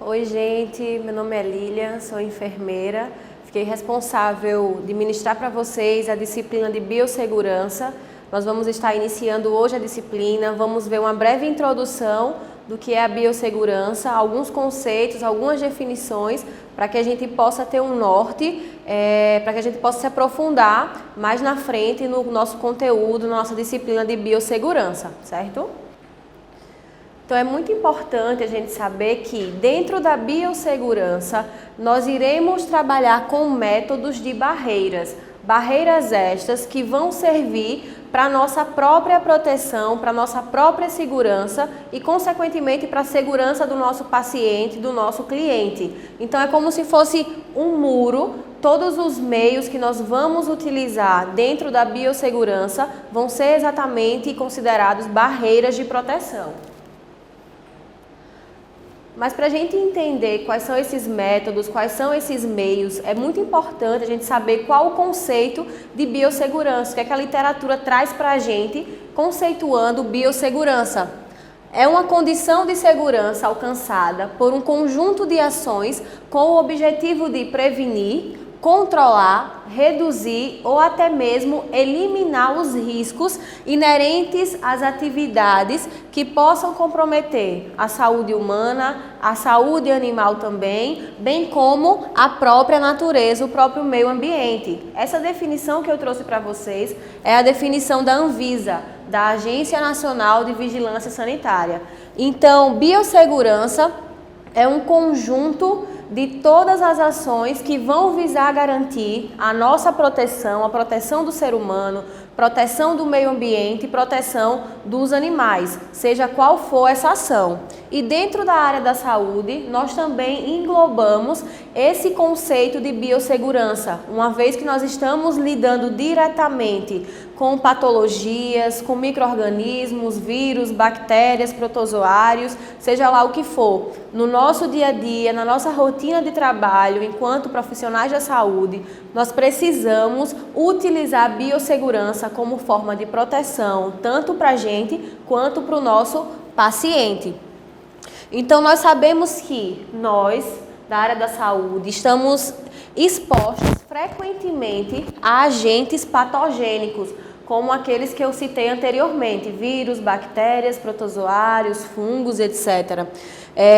Oi, gente, meu nome é Lilian, sou enfermeira. Fiquei responsável de ministrar para vocês a disciplina de biossegurança. Nós vamos estar iniciando hoje a disciplina, vamos ver uma breve introdução do que é a biossegurança, alguns conceitos, algumas definições, para que a gente possa ter um norte, para que a gente possa se aprofundar mais na frente no nosso conteúdo, na nossa disciplina de biossegurança, certo? Então é muito importante a gente saber que dentro da biossegurança nós iremos trabalhar com métodos de barreiras. Barreiras estas que vão servir para a nossa própria proteção, para a nossa própria segurança e, consequentemente, para a segurança do nosso paciente, do nosso cliente. Então é como se fosse um muro. Todos os meios que nós vamos utilizar dentro da biossegurança vão ser exatamente considerados barreiras de proteção. Mas para a gente entender quais são esses métodos, quais são esses meios, é muito importante a gente saber qual o conceito de biossegurança, que é que a literatura traz para a gente conceituando biossegurança. É uma condição de segurança alcançada por um conjunto de ações com o objetivo de prevenir, controlar, reduzir ou até mesmo eliminar os riscos inerentes às atividades que possam comprometer a saúde humana, a saúde animal também, bem como a própria natureza, o próprio meio ambiente. Essa definição que eu trouxe para vocês é a definição da Anvisa, da Agência Nacional de Vigilância Sanitária. Então, biossegurança é um conjunto de todas as ações que vão visar garantir a nossa proteção, a proteção do ser humano, proteção do meio ambiente e proteção dos animais, seja qual for essa ação. E dentro da área da saúde, nós também englobamos esse conceito de biossegurança, uma vez que nós estamos lidando diretamente com patologias, com micro-organismos, vírus, bactérias, protozoários, seja lá o que for. No nosso dia a dia, na nossa rotina de trabalho, enquanto profissionais da saúde, nós precisamos utilizar a biossegurança como forma de proteção, tanto para a gente quanto para o nosso paciente. Então, nós sabemos que nós, da área da saúde, estamos expostos frequentemente a agentes patogênicos, como aqueles que eu citei anteriormente, vírus, bactérias, protozoários, fungos, etc.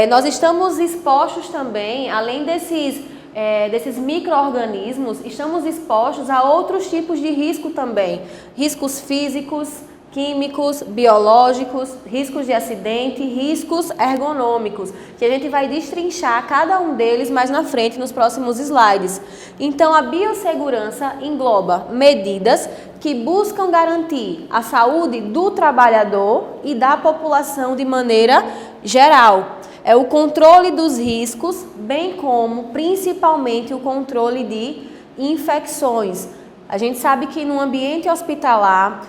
Nós estamos expostos também, além desses micro-organismos, estamos expostos a outros tipos de risco também, riscos físicos, químicos, biológicos, riscos de acidente, riscos ergonômicos, que a gente vai destrinchar cada um deles mais na frente nos próximos slides. Então, a biossegurança engloba medidas que buscam garantir a saúde do trabalhador e da população de maneira geral. É o controle dos riscos, bem como, principalmente, o controle de infecções. A gente sabe que no ambiente hospitalar,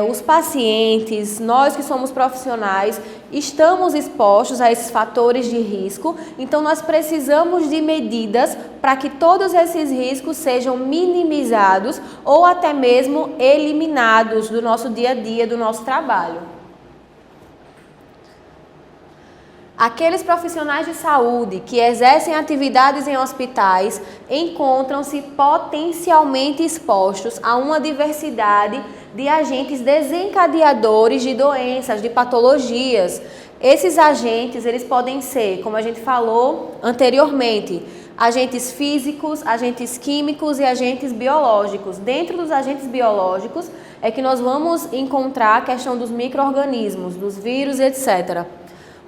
os pacientes, nós que somos profissionais, estamos expostos a esses fatores de risco, então nós precisamos de medidas para que todos esses riscos sejam minimizados ou até mesmo eliminados do nosso dia a dia, do nosso trabalho. Aqueles profissionais de saúde que exercem atividades em hospitais encontram-se potencialmente expostos a uma diversidade de agentes desencadeadores de doenças, de patologias. Esses agentes, eles podem ser, como a gente falou anteriormente, agentes físicos, agentes químicos e agentes biológicos. Dentro dos agentes biológicos é que nós vamos encontrar a questão dos micro-organismos, dos vírus, etc.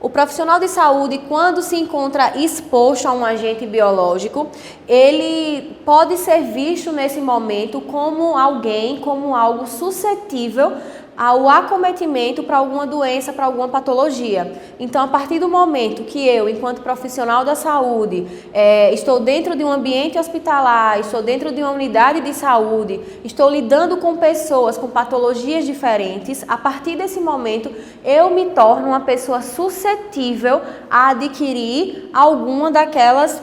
O profissional de saúde, quando se encontra exposto a um agente biológico, ele pode ser visto nesse momento como alguém, como algo suscetível ao acometimento para alguma doença, para alguma patologia. Então, a partir do momento que eu, enquanto profissional da saúde, estou dentro de um ambiente hospitalar, estou dentro de uma unidade de saúde, estou lidando com pessoas com patologias diferentes, a partir desse momento eu me torno uma pessoa suscetível a adquirir alguma daquelas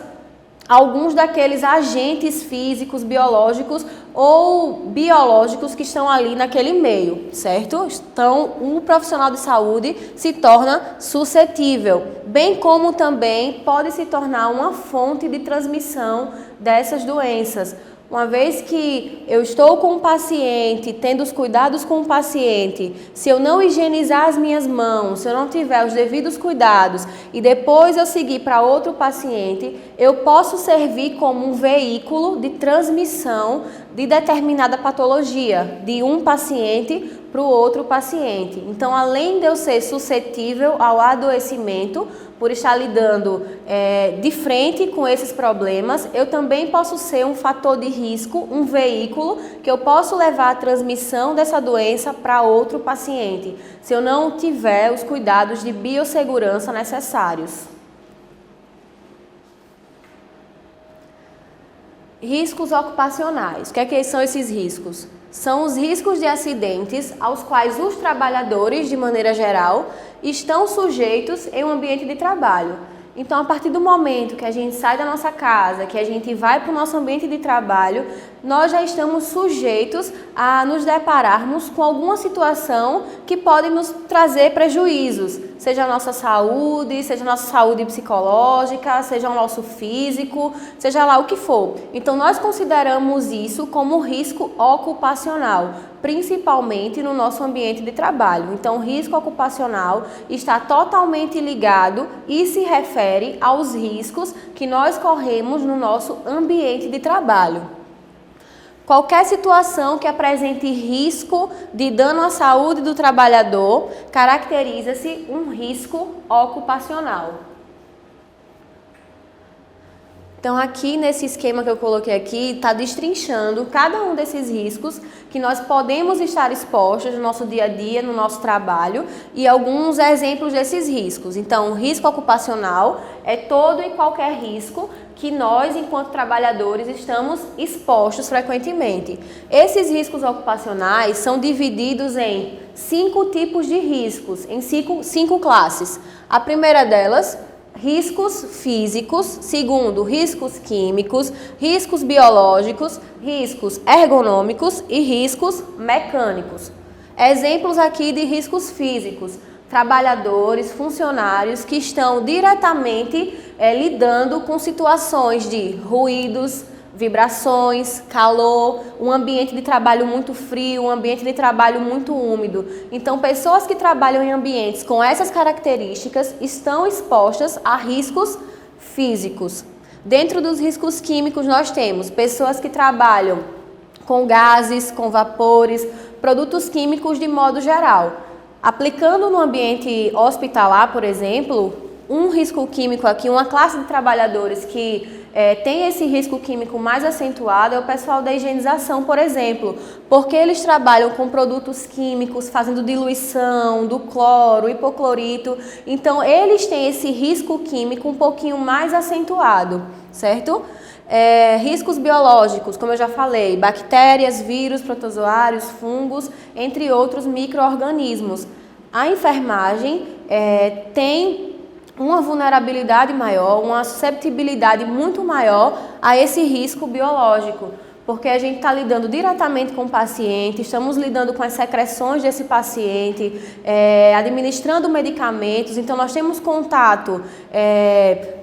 alguns daqueles agentes físicos, biológicos ou biológicos que estão ali naquele meio, certo? Então, o profissional de saúde se torna suscetível, bem como também pode se tornar uma fonte de transmissão dessas doenças. Uma vez que eu estou com o paciente, tendo os cuidados com o paciente, se eu não higienizar as minhas mãos, se eu não tiver os devidos cuidados e depois eu seguir para outro paciente, eu posso servir como um veículo de transmissão de determinada patologia de um paciente para o outro paciente. Então, além de eu ser suscetível ao adoecimento, por estar lidando de frente com esses problemas, eu também posso ser um fator de risco, um veículo que eu posso levar a transmissão dessa doença para outro paciente, se eu não tiver os cuidados de biossegurança necessários. Riscos ocupacionais. O que são esses riscos? São os riscos de acidentes aos quais os trabalhadores, de maneira geral, estão sujeitos em um ambiente de trabalho. Então, a partir do momento que a gente sai da nossa casa, que a gente vai para o nosso ambiente de trabalho, nós já estamos sujeitos a nos depararmos com alguma situação que pode nos trazer prejuízos, seja a nossa saúde psicológica, seja o nosso físico, seja lá o que for. Então, nós consideramos isso como risco ocupacional, principalmente no nosso ambiente de trabalho. Então, o risco ocupacional está totalmente ligado e se refere aos riscos que nós corremos no nosso ambiente de trabalho. Qualquer situação que apresente risco de dano à saúde do trabalhador caracteriza-se um risco ocupacional. Então, aqui nesse esquema que eu coloquei aqui, está destrinchando cada um desses riscos que nós podemos estar expostos no nosso dia a dia, no nosso trabalho, e alguns exemplos desses riscos. Então, o risco ocupacional é todo e qualquer risco que nós, enquanto trabalhadores, estamos expostos frequentemente. Esses riscos ocupacionais são divididos em 5 tipos de riscos, em cinco classes. A primeira delas, riscos físicos, segundo, riscos químicos, riscos biológicos, riscos ergonômicos e riscos mecânicos. Exemplos aqui de riscos físicos: trabalhadores, funcionários que estão diretamente lidando com situações de ruídos, vibrações, calor, um ambiente de trabalho muito frio, um ambiente de trabalho muito úmido. Então, pessoas que trabalham em ambientes com essas características estão expostas a riscos físicos. Dentro dos riscos químicos, nós temos pessoas que trabalham com gases, com vapores, produtos químicos de modo geral. Aplicando no ambiente hospitalar, por exemplo, um risco químico aqui, uma classe de trabalhadores que tem esse risco químico mais acentuado é o pessoal da higienização, por exemplo, porque eles trabalham com produtos químicos, fazendo diluição do cloro, hipoclorito, então eles têm esse risco químico um pouquinho mais acentuado, certo? Riscos biológicos, como eu já falei, bactérias, vírus, protozoários, fungos, entre outros micro-organismos. A enfermagem tem uma vulnerabilidade maior, uma susceptibilidade muito maior a esse risco biológico, porque a gente está lidando diretamente com o paciente, estamos lidando com as secreções desse paciente, administrando medicamentos, então nós temos contato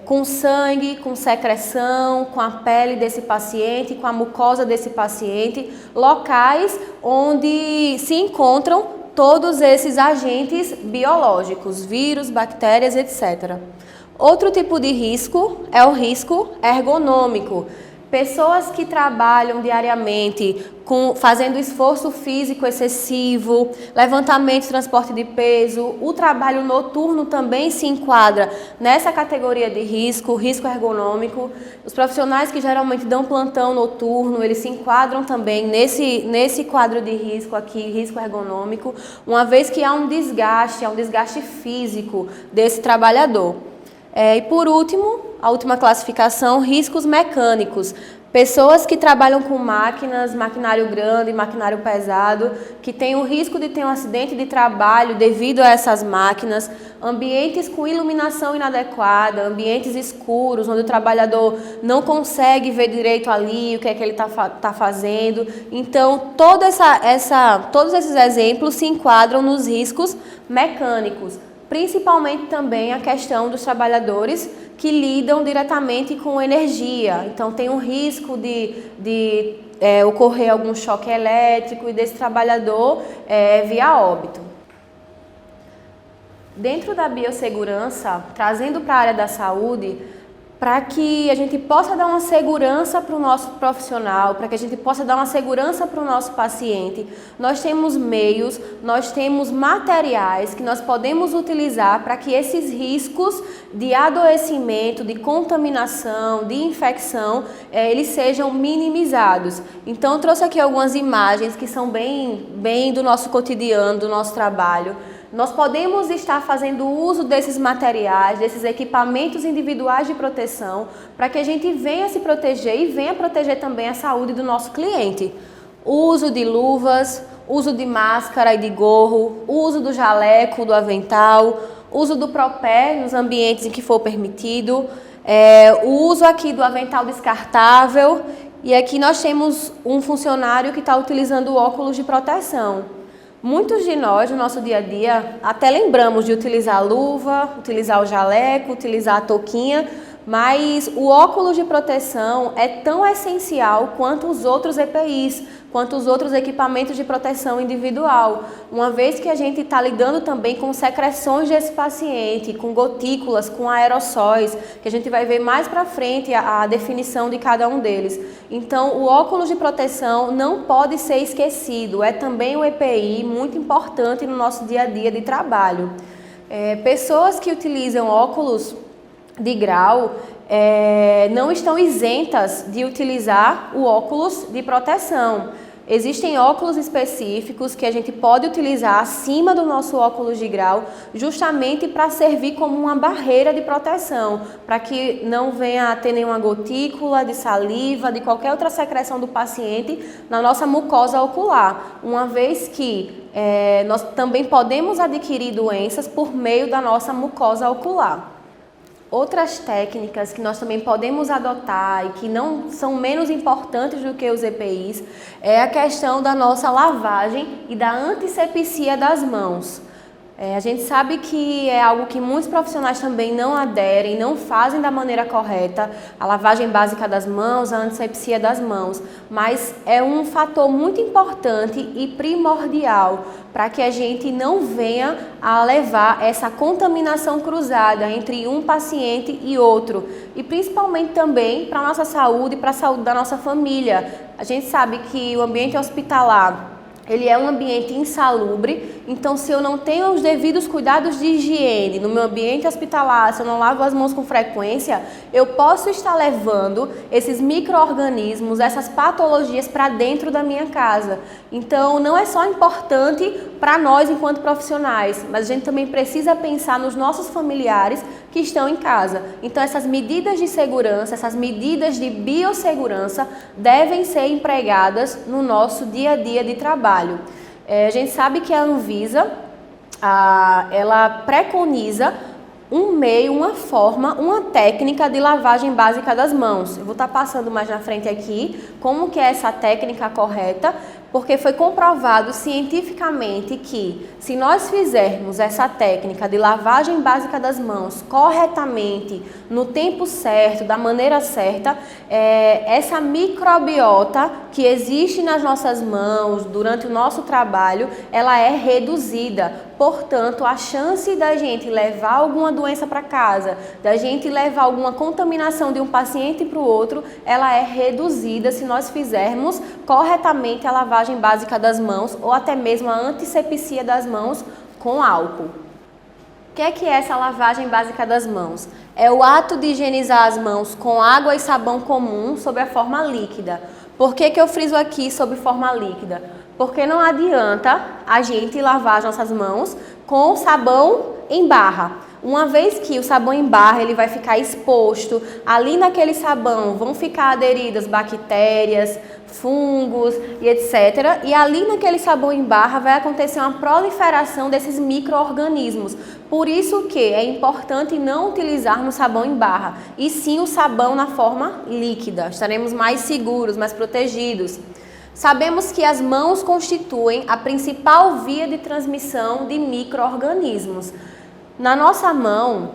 com sangue, com secreção, com a pele desse paciente, com a mucosa desse paciente, locais onde se encontram todos esses agentes biológicos, vírus, bactérias, etc. Outro tipo de risco é o risco ergonômico. Pessoas que trabalham diariamente fazendo esforço físico excessivo, levantamento e transporte de peso, o trabalho noturno também se enquadra nessa categoria de risco, risco ergonômico. Os profissionais que geralmente dão plantão noturno, eles se enquadram também nesse quadro de risco aqui, risco ergonômico, uma vez que há um desgaste físico desse trabalhador. E por último, a última classificação, riscos mecânicos. Pessoas que trabalham com máquinas, maquinário grande, maquinário pesado, que tem o risco de ter um acidente de trabalho devido a essas máquinas, ambientes com iluminação inadequada, ambientes escuros, onde o trabalhador não consegue ver direito ali o que é que ele tá fazendo. Então, todos esses exemplos se enquadram nos riscos mecânicos, principalmente também a questão dos trabalhadores que lidam diretamente com energia. Então, tem um risco de ocorrer algum choque elétrico e desse trabalhador via óbito. Dentro da biossegurança, trazendo para a área da saúde, para que a gente possa dar uma segurança para o nosso profissional, para que a gente possa dar uma segurança para o nosso paciente, nós temos meios, nós temos materiais que nós podemos utilizar para que esses riscos de adoecimento, de contaminação, de infecção, eles sejam minimizados. Então, eu trouxe aqui algumas imagens que são bem do nosso cotidiano, do nosso trabalho. Nós podemos estar fazendo uso desses materiais, desses equipamentos individuais de proteção, para que a gente venha se proteger e venha proteger também a saúde do nosso cliente. O uso de luvas, uso de máscara e de gorro, uso do jaleco, do avental, uso do propé nos ambientes em que for permitido, o uso aqui do avental descartável, e aqui nós temos um funcionário que está utilizando óculos de proteção. Muitos de nós, no nosso dia a dia, até lembramos de utilizar a luva, utilizar o jaleco, utilizar a touquinha, mas o óculos de proteção é tão essencial quanto os outros EPIs, quanto os outros equipamentos de proteção individual, uma vez que a gente está lidando também com secreções desse paciente, com gotículas, com aerossóis, que a gente vai ver mais para frente a definição de cada um deles. Então, o óculos de proteção não pode ser esquecido, é também um EPI muito importante no nosso dia a dia de trabalho. Pessoas que utilizam óculos de grau não estão isentas de utilizar o óculos de proteção. Existem óculos específicos que a gente pode utilizar acima do nosso óculos de grau, justamente para servir como uma barreira de proteção, para que não venha a ter nenhuma gotícula de saliva, de qualquer outra secreção do paciente na nossa mucosa ocular, uma vez que nós também podemos adquirir doenças por meio da nossa mucosa ocular. Outras técnicas que nós também podemos adotar e que não são menos importantes do que os EPIs é a questão da nossa lavagem e da antisepsia das mãos. A gente sabe que é algo que muitos profissionais também não aderem, não fazem da maneira correta, a lavagem básica das mãos, a antisepsia das mãos, mas é um fator muito importante e primordial para que a gente não venha a levar essa contaminação cruzada entre um paciente e outro, e principalmente também para a nossa saúde e para a saúde da nossa família. A gente sabe que o ambiente hospitalar, ele é um ambiente insalubre, então se eu não tenho os devidos cuidados de higiene no meu ambiente hospitalar, se eu não lavo as mãos com frequência, eu posso estar levando esses micro-organismos, essas patologias para dentro da minha casa. Então não é só importante para nós enquanto profissionais, mas a gente também precisa pensar nos nossos familiares que estão em casa. Então essas medidas de segurança, essas medidas de biossegurança devem ser empregadas no nosso dia a dia de trabalho. A gente sabe que a Anvisa, ela preconiza um meio, uma forma, uma técnica de lavagem básica das mãos. Eu vou estar passando mais na frente aqui como que é essa técnica correta, porque foi comprovado cientificamente que se nós fizermos essa técnica de lavagem básica das mãos corretamente, no tempo certo, da maneira certa, essa microbiota que existe nas nossas mãos durante o nosso trabalho, ela é reduzida. Portanto, a chance da gente levar alguma doença para casa, da gente levar alguma contaminação de um paciente para o outro, ela é reduzida se nós fizermos corretamente a lavagem básica das mãos ou até mesmo a antisepsia das mãos com álcool. O que é essa lavagem básica das mãos? É o ato de higienizar as mãos com água e sabão comum sob a forma líquida. Por que eu friso aqui sob forma líquida? Porque não adianta a gente lavar as nossas mãos com sabão em barra. Uma vez que o sabão em barra ele vai ficar exposto, ali naquele sabão vão ficar aderidas bactérias, fungos e etc. E ali naquele sabão em barra vai acontecer uma proliferação desses micro-organismos. Por isso que é importante não utilizarmos sabão em barra, e sim o sabão na forma líquida. Estaremos mais seguros, mais protegidos. Sabemos que as mãos constituem a principal via de transmissão de micro-organismos. Na nossa mão,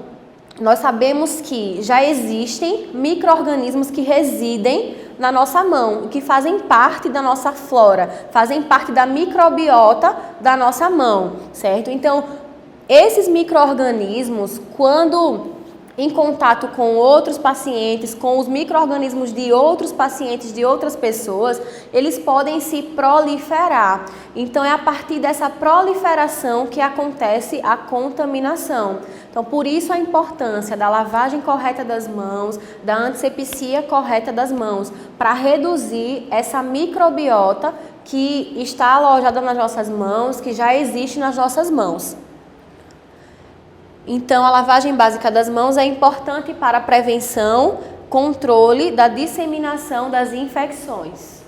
nós sabemos que já existem micro-organismos que residem na nossa mão, que fazem parte da nossa flora, fazem parte da microbiota da nossa mão, certo? Então, esses micro-organismos, quando em contato com outros pacientes, com os micro-organismos de outros pacientes, de outras pessoas, eles podem se proliferar. Então, é a partir dessa proliferação que acontece a contaminação. Então, por isso a importância da lavagem correta das mãos, da antisepsia correta das mãos, para reduzir essa microbiota que está alojada nas nossas mãos, que já existe nas nossas mãos. Então, a lavagem básica das mãos é importante para a prevenção, controle da disseminação das infecções.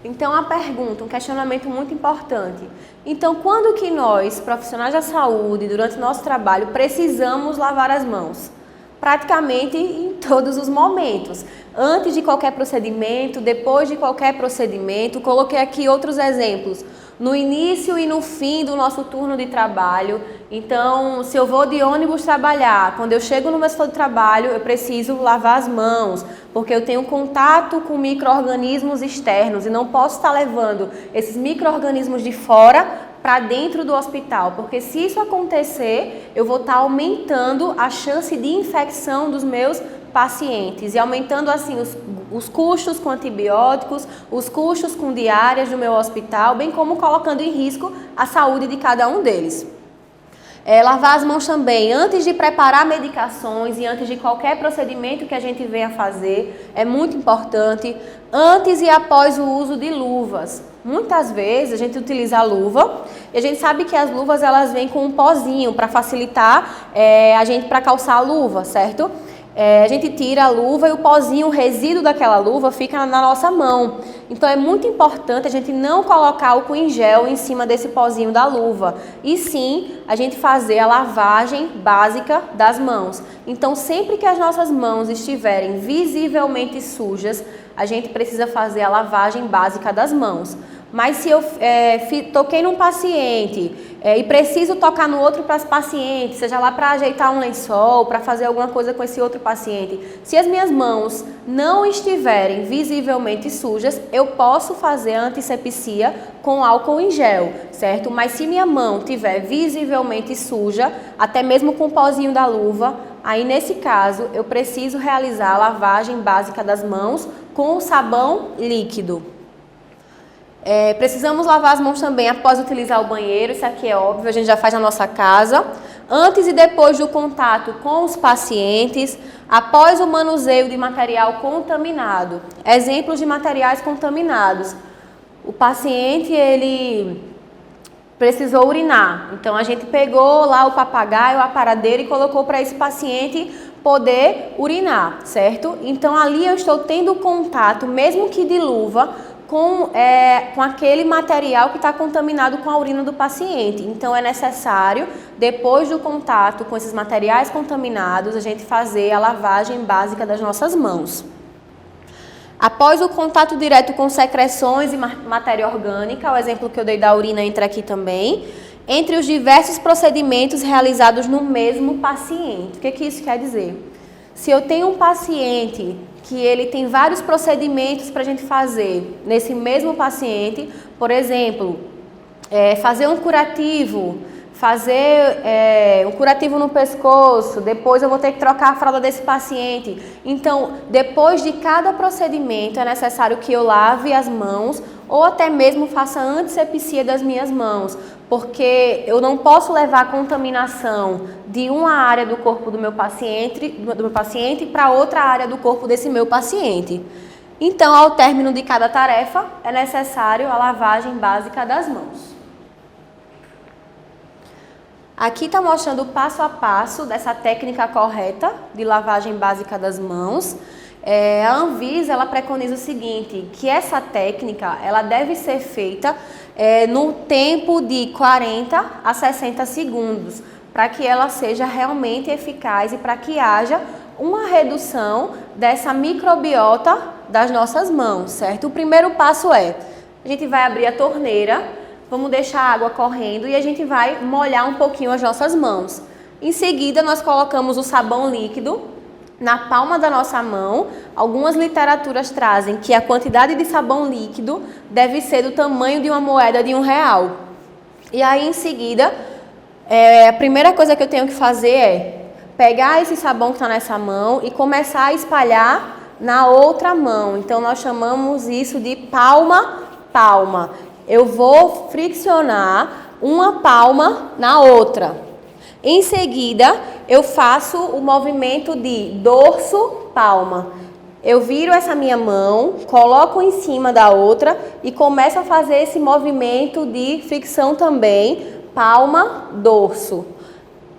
Então, a pergunta, um questionamento muito importante. Então, quando que nós, profissionais da saúde, durante o nosso trabalho, precisamos lavar as mãos? Praticamente em todos os momentos. Antes de qualquer procedimento, depois de qualquer procedimento. Coloquei aqui outros exemplos. No início e no fim do nosso turno de trabalho. Então, se eu vou de ônibus trabalhar, quando eu chego no meu setor de trabalho, eu preciso lavar as mãos, porque eu tenho contato com micro-organismos externos e não posso estar levando esses micro-organismos de fora para dentro do hospital, porque se isso acontecer, eu vou estar aumentando a chance de infecção dos meus pacientes e aumentando assim os custos com antibióticos, os custos com diárias do meu hospital, bem como colocando em risco a saúde de cada um deles. Lavar as mãos também antes de preparar medicações e antes de qualquer procedimento que a gente venha fazer, é muito importante. Antes e após o uso de luvas. Muitas vezes a gente utiliza a luva e a gente sabe que as luvas elas vêm com um pozinho para facilitar a gente para calçar a luva, certo? A gente tira a luva e o pozinho, o resíduo daquela luva fica na nossa mão. Então é muito importante a gente não colocar álcool em gel em cima desse pozinho da luva. E sim, a gente fazer a lavagem básica das mãos. Então sempre que as nossas mãos estiverem visivelmente sujas, a gente precisa fazer a lavagem básica das mãos. Mas se eu toquei num paciente e preciso tocar no outro paciente, seja lá para ajeitar um lençol, para fazer alguma coisa com esse outro paciente, se as minhas mãos não estiverem visivelmente sujas, eu posso fazer a antisepsia com álcool em gel, certo? Mas se minha mão estiver visivelmente suja, até mesmo com o pozinho da luva, aí nesse caso eu preciso realizar a lavagem básica das mãos com o sabão líquido. Precisamos lavar as mãos também após utilizar o banheiro, isso aqui é óbvio, a gente já faz na nossa casa. Antes e depois do contato com os pacientes, após o manuseio de material contaminado. Exemplos de materiais contaminados. O paciente, ele precisou urinar, então a gente pegou lá o papagaio, a paradeira e colocou para esse paciente poder urinar, certo? Então ali eu estou tendo contato, mesmo que de luva, com aquele material que está contaminado com a urina do paciente. Então é necessário, depois do contato com esses materiais contaminados, a gente fazer a lavagem básica das nossas mãos. Após o contato direto com secreções e matéria orgânica, o exemplo que eu dei da urina entra aqui também, entre os diversos procedimentos realizados no mesmo paciente. O que isso quer dizer? Se eu tenho um paciente que ele tem vários procedimentos para a gente fazer nesse mesmo paciente, por exemplo, fazer um curativo, um curativo no pescoço, depois eu vou ter que trocar a fralda desse paciente. Então, depois de cada procedimento é necessário que eu lave as mãos ou até mesmo faça a antisepsia das minhas mãos, porque eu não posso levar a contaminação de uma área do corpo do meu paciente para outra área do corpo desse meu paciente. Então, ao término de cada tarefa, é necessário a lavagem básica das mãos. Aqui está mostrando o passo a passo dessa técnica correta de lavagem básica das mãos. A Anvisa ela preconiza o seguinte, que essa técnica ela deve ser feita no tempo de 40 a 60 segundos, para que ela seja realmente eficaz e para que haja uma redução dessa microbiota das nossas mãos, certo? O primeiro passo a gente vai abrir a torneira, vamos deixar a água correndo e a gente vai molhar um pouquinho as nossas mãos. Em seguida, nós colocamos o sabão líquido na palma da nossa mão. Algumas literaturas trazem que a quantidade de sabão líquido deve ser do tamanho de uma moeda de R$1. E aí, em seguida, a primeira coisa que eu tenho que fazer é pegar esse sabão que está nessa mão e começar a espalhar na outra mão. Então, nós chamamos isso de palma-palma. Eu vou friccionar uma palma na outra. Em seguida, eu faço o movimento de dorso-palma. Eu viro essa minha mão, coloco em cima da outra e começo a fazer esse movimento de fricção também, palma-dorso.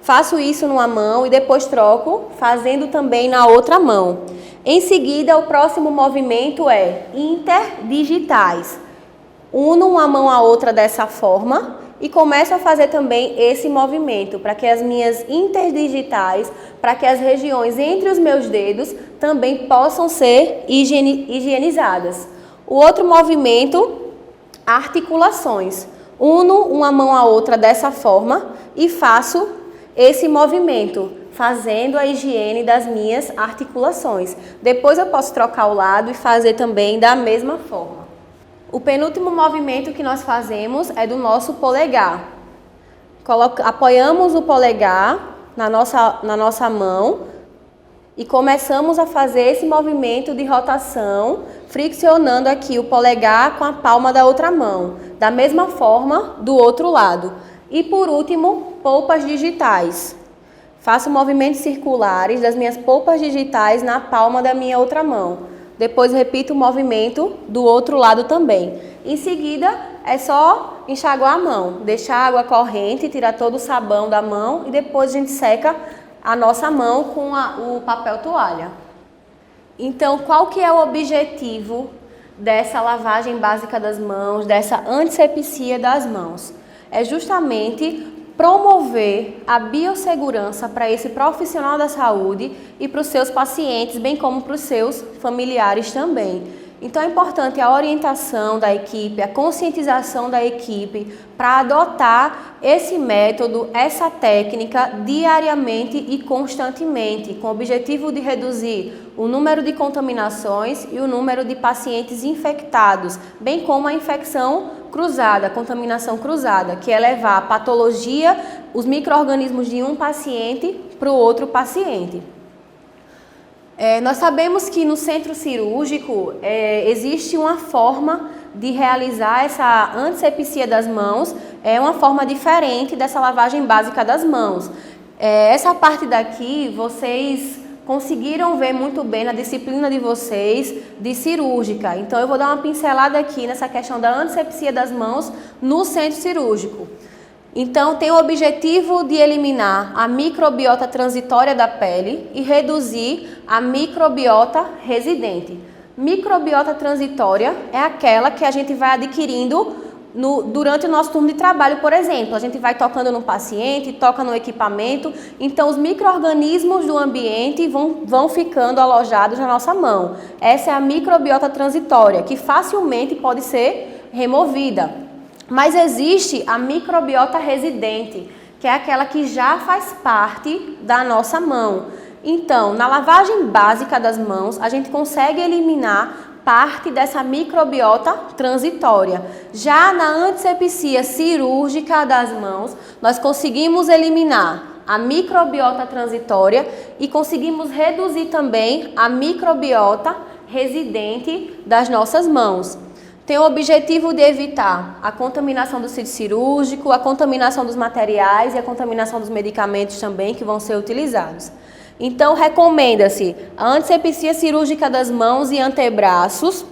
Faço isso numa mão e depois troco, fazendo também na outra mão. Em seguida, o próximo movimento é interdigitais. Uno uma mão à outra dessa forma e começo a fazer também esse movimento para que as minhas interdigitais, para que as regiões entre os meus dedos também possam ser higienizadas. O outro movimento, articulações. Uno uma mão à outra dessa forma e faço esse movimento, fazendo a higiene das minhas articulações. Depois eu posso trocar o lado e fazer também da mesma forma. O penúltimo movimento que nós fazemos é do nosso polegar. Apoiamos o polegar na nossa mão e começamos a fazer esse movimento de rotação, friccionando aqui o polegar com a palma da outra mão. Da mesma forma do outro lado. E por último, polpas digitais. Faço movimentos circulares das minhas polpas digitais na palma da minha outra mão. Depois repito o movimento do outro lado também. Em seguida, é só enxaguar a mão, deixar a água corrente, tirar todo o sabão da mão e depois a gente seca a nossa mão com o papel toalha. Então, qual que é o objetivo dessa lavagem básica das mãos, dessa antisepsia das mãos? É justamente promover a biossegurança para esse profissional da saúde e para os seus pacientes, bem como para os seus familiares também. Então é importante a orientação da equipe, a conscientização da equipe para adotar esse método, essa técnica diariamente e constantemente, com o objetivo de reduzir o número de contaminações e o número de pacientes infectados, bem como a infecção cruzada, a contaminação cruzada, que é levar a patologia, os micro-organismos de um paciente para o outro paciente. Nós sabemos que no centro cirúrgico existe uma forma de realizar essa antisepsia das mãos, uma forma diferente dessa lavagem básica das mãos. Essa parte daqui vocês conseguiram ver muito bem na disciplina de vocês de cirúrgica. Então eu vou dar uma pincelada aqui nessa questão da antisepsia das mãos no centro cirúrgico. Então tem o objetivo de eliminar a microbiota transitória da pele e reduzir a microbiota residente. Microbiota transitória é aquela que a gente vai adquirindo durante o nosso turno de trabalho, por exemplo. A gente vai tocando no paciente, toca no equipamento, então os micro-organismos do ambiente vão ficando alojados na nossa mão. Essa é a microbiota transitória, que facilmente pode ser removida. Mas existe a microbiota residente, que é aquela que já faz parte da nossa mão. Então, na lavagem básica das mãos, a gente consegue eliminar parte dessa microbiota transitória. Já na antisepsia cirúrgica das mãos, nós conseguimos eliminar a microbiota transitória e conseguimos reduzir também a microbiota residente das nossas mãos. Tem o objetivo de evitar a contaminação do sítio cirúrgico, a contaminação dos materiais e a contaminação dos medicamentos também que vão ser utilizados. Então, recomenda-se a antisepsia cirúrgica das mãos e antebraços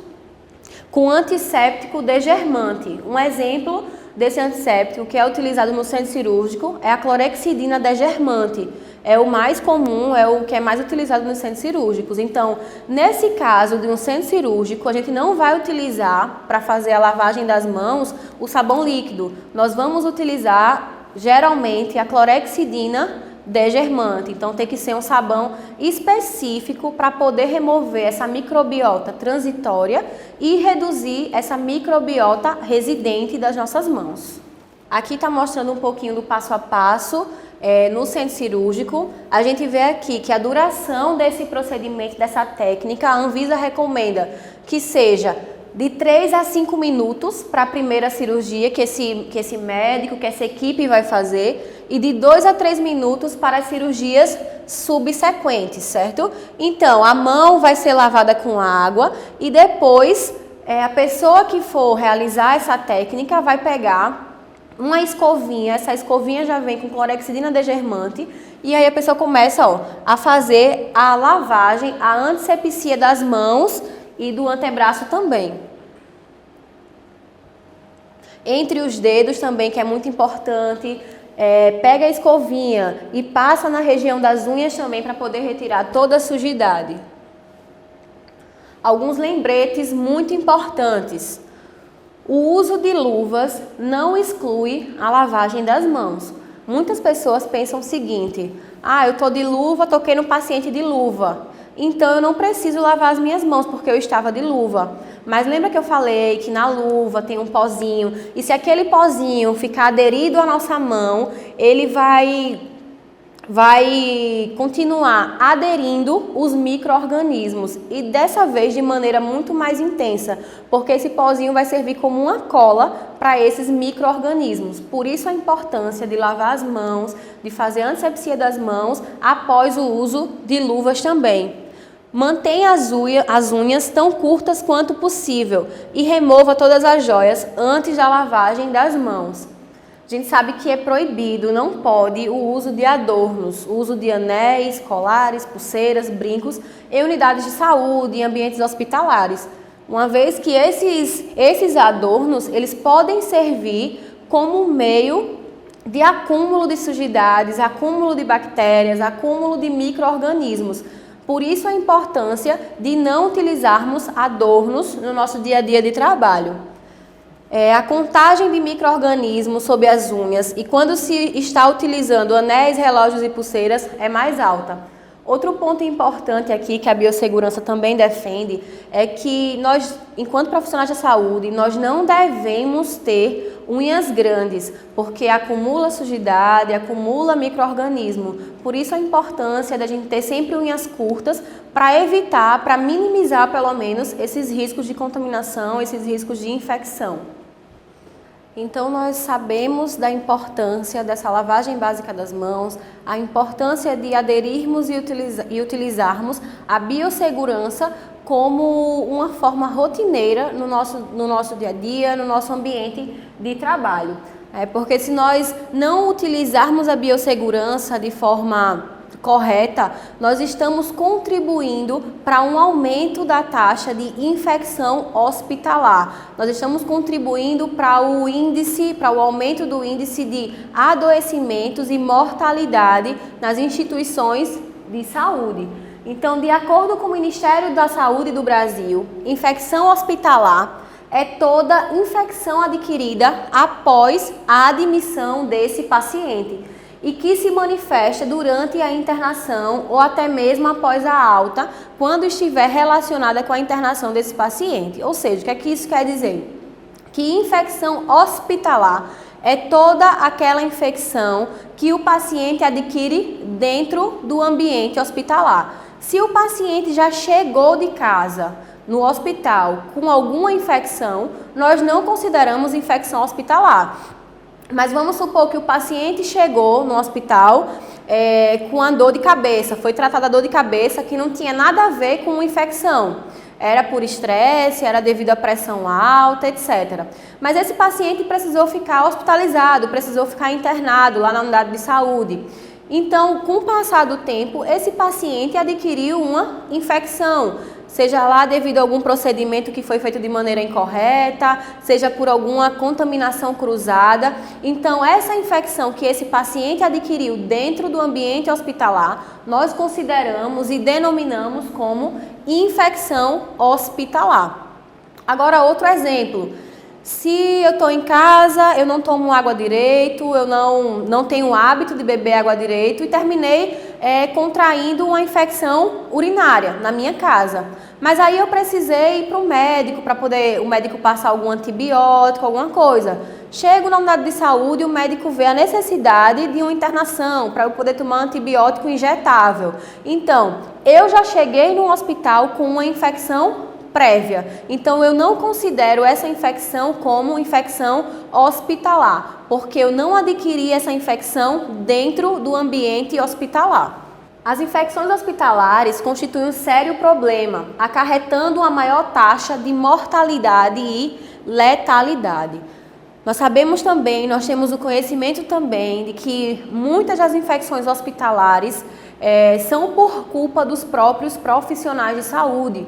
com antisséptico desgermante. Um exemplo desse antisséptico que é utilizado no centro cirúrgico é a clorexidina degermante. É o mais comum, é o que é mais utilizado nos centros cirúrgicos. Então, nesse caso de um centro cirúrgico, a gente não vai utilizar para fazer a lavagem das mãos o sabão líquido. Nós vamos utilizar geralmente a clorexidina degermante. Então, tem que ser um sabão específico para poder remover essa microbiota transitória e reduzir essa microbiota residente das nossas mãos. Aqui está mostrando um pouquinho do passo a passo no centro cirúrgico. A gente vê aqui que a duração desse procedimento, dessa técnica, a Anvisa recomenda que seja de 3 a 5 minutos para a primeira cirurgia que esse médico, que essa equipe vai fazer, e de 2 a 3 minutos para as cirurgias subsequentes, certo? Então, a mão vai ser lavada com água e depois a pessoa que for realizar essa técnica vai pegar uma escovinha, essa escovinha já vem com clorexidina degermante, e aí a pessoa começa a fazer a lavagem, a antisepsia das mãos e do antebraço também. Entre os dedos também, que é muito importante, pega a escovinha e passa na região das unhas também para poder retirar toda a sujidade. Alguns lembretes muito importantes. O uso de luvas não exclui a lavagem das mãos. Muitas pessoas pensam o seguinte: eu estou de luva, toquei no paciente de luva, então eu não preciso lavar as minhas mãos porque eu estava de luva. Mas lembra que eu falei que na luva tem um pozinho, e se aquele pozinho ficar aderido à nossa mão, ele vai continuar aderindo os micro-organismos, e dessa vez de maneira muito mais intensa, porque esse pozinho vai servir como uma cola para esses micro-organismos. Por isso a importância de lavar as mãos, de fazer a antisepsia das mãos após o uso de luvas também. Mantenha as unhas tão curtas quanto possível e remova todas as joias antes da lavagem das mãos. A gente sabe que é proibido, não pode, o uso de adornos, o uso de anéis, colares, pulseiras, brincos em unidades de saúde, em ambientes hospitalares. Uma vez que esses adornos, eles podem servir como meio de acúmulo de sujidades, acúmulo de bactérias, acúmulo de micro-organismos. Por isso a importância de não utilizarmos adornos no nosso dia a dia de trabalho. A contagem de micro-organismos sob as unhas e quando se está utilizando anéis, relógios e pulseiras é mais alta. Outro ponto importante aqui que a biossegurança também defende é que nós, enquanto profissionais da saúde, nós não devemos ter unhas grandes, porque acumula sujidade, acumula micro-organismo. Por isso a importância da gente ter sempre unhas curtas para evitar, para minimizar pelo menos esses riscos de contaminação, esses riscos de infecção. Então, nós sabemos da importância dessa lavagem básica das mãos, a importância de aderirmos e utilizarmos a biossegurança como uma forma rotineira no nosso dia a dia, no nosso ambiente de trabalho. Porque se nós não utilizarmos a biossegurança de forma correta, nós estamos contribuindo para um aumento da taxa de infecção hospitalar. Nós estamos contribuindo para o aumento do índice de adoecimentos e mortalidade nas instituições de saúde. Então, de acordo com o Ministério da Saúde do Brasil, infecção hospitalar é toda infecção adquirida após a admissão desse paciente e que se manifesta durante a internação ou até mesmo após a alta, quando estiver relacionada com a internação desse paciente. Ou seja, o que é que isso quer dizer? Que infecção hospitalar é toda aquela infecção que o paciente adquire dentro do ambiente hospitalar. Se o paciente já chegou de casa no hospital com alguma infecção, nós não consideramos infecção hospitalar. Mas vamos supor que o paciente chegou no hospital com a dor de cabeça, foi tratada a dor de cabeça que não tinha nada a ver com infecção. Era por estresse, era devido à pressão alta, etc. Mas esse paciente precisou ficar hospitalizado, precisou ficar internado lá na unidade de saúde. Então, com o passar do tempo, esse paciente adquiriu uma infecção. seja lá devido a algum procedimento que foi feito de maneira incorreta, seja por alguma contaminação cruzada. Então, essa infecção que esse paciente adquiriu dentro do ambiente hospitalar, nós consideramos e denominamos como infecção hospitalar. Agora, outro exemplo. Se eu estou em casa, eu não tomo água direito, eu não tenho o hábito de beber água direito e terminei contraindo uma infecção urinária na minha casa. Mas aí eu precisei ir para o médico, para poder o médico passar algum antibiótico, alguma coisa. Chego na unidade de saúde e o médico vê a necessidade de uma internação para eu poder tomar antibiótico injetável. Então, eu já cheguei no hospital com uma infecção prévia. Então, eu não considero essa infecção como infecção hospitalar, porque eu não adquiri essa infecção dentro do ambiente hospitalar. As infecções hospitalares constituem um sério problema, acarretando uma maior taxa de mortalidade e letalidade. Nós sabemos também, nós temos o conhecimento também de que muitas das infecções hospitalares são por culpa dos próprios profissionais de saúde,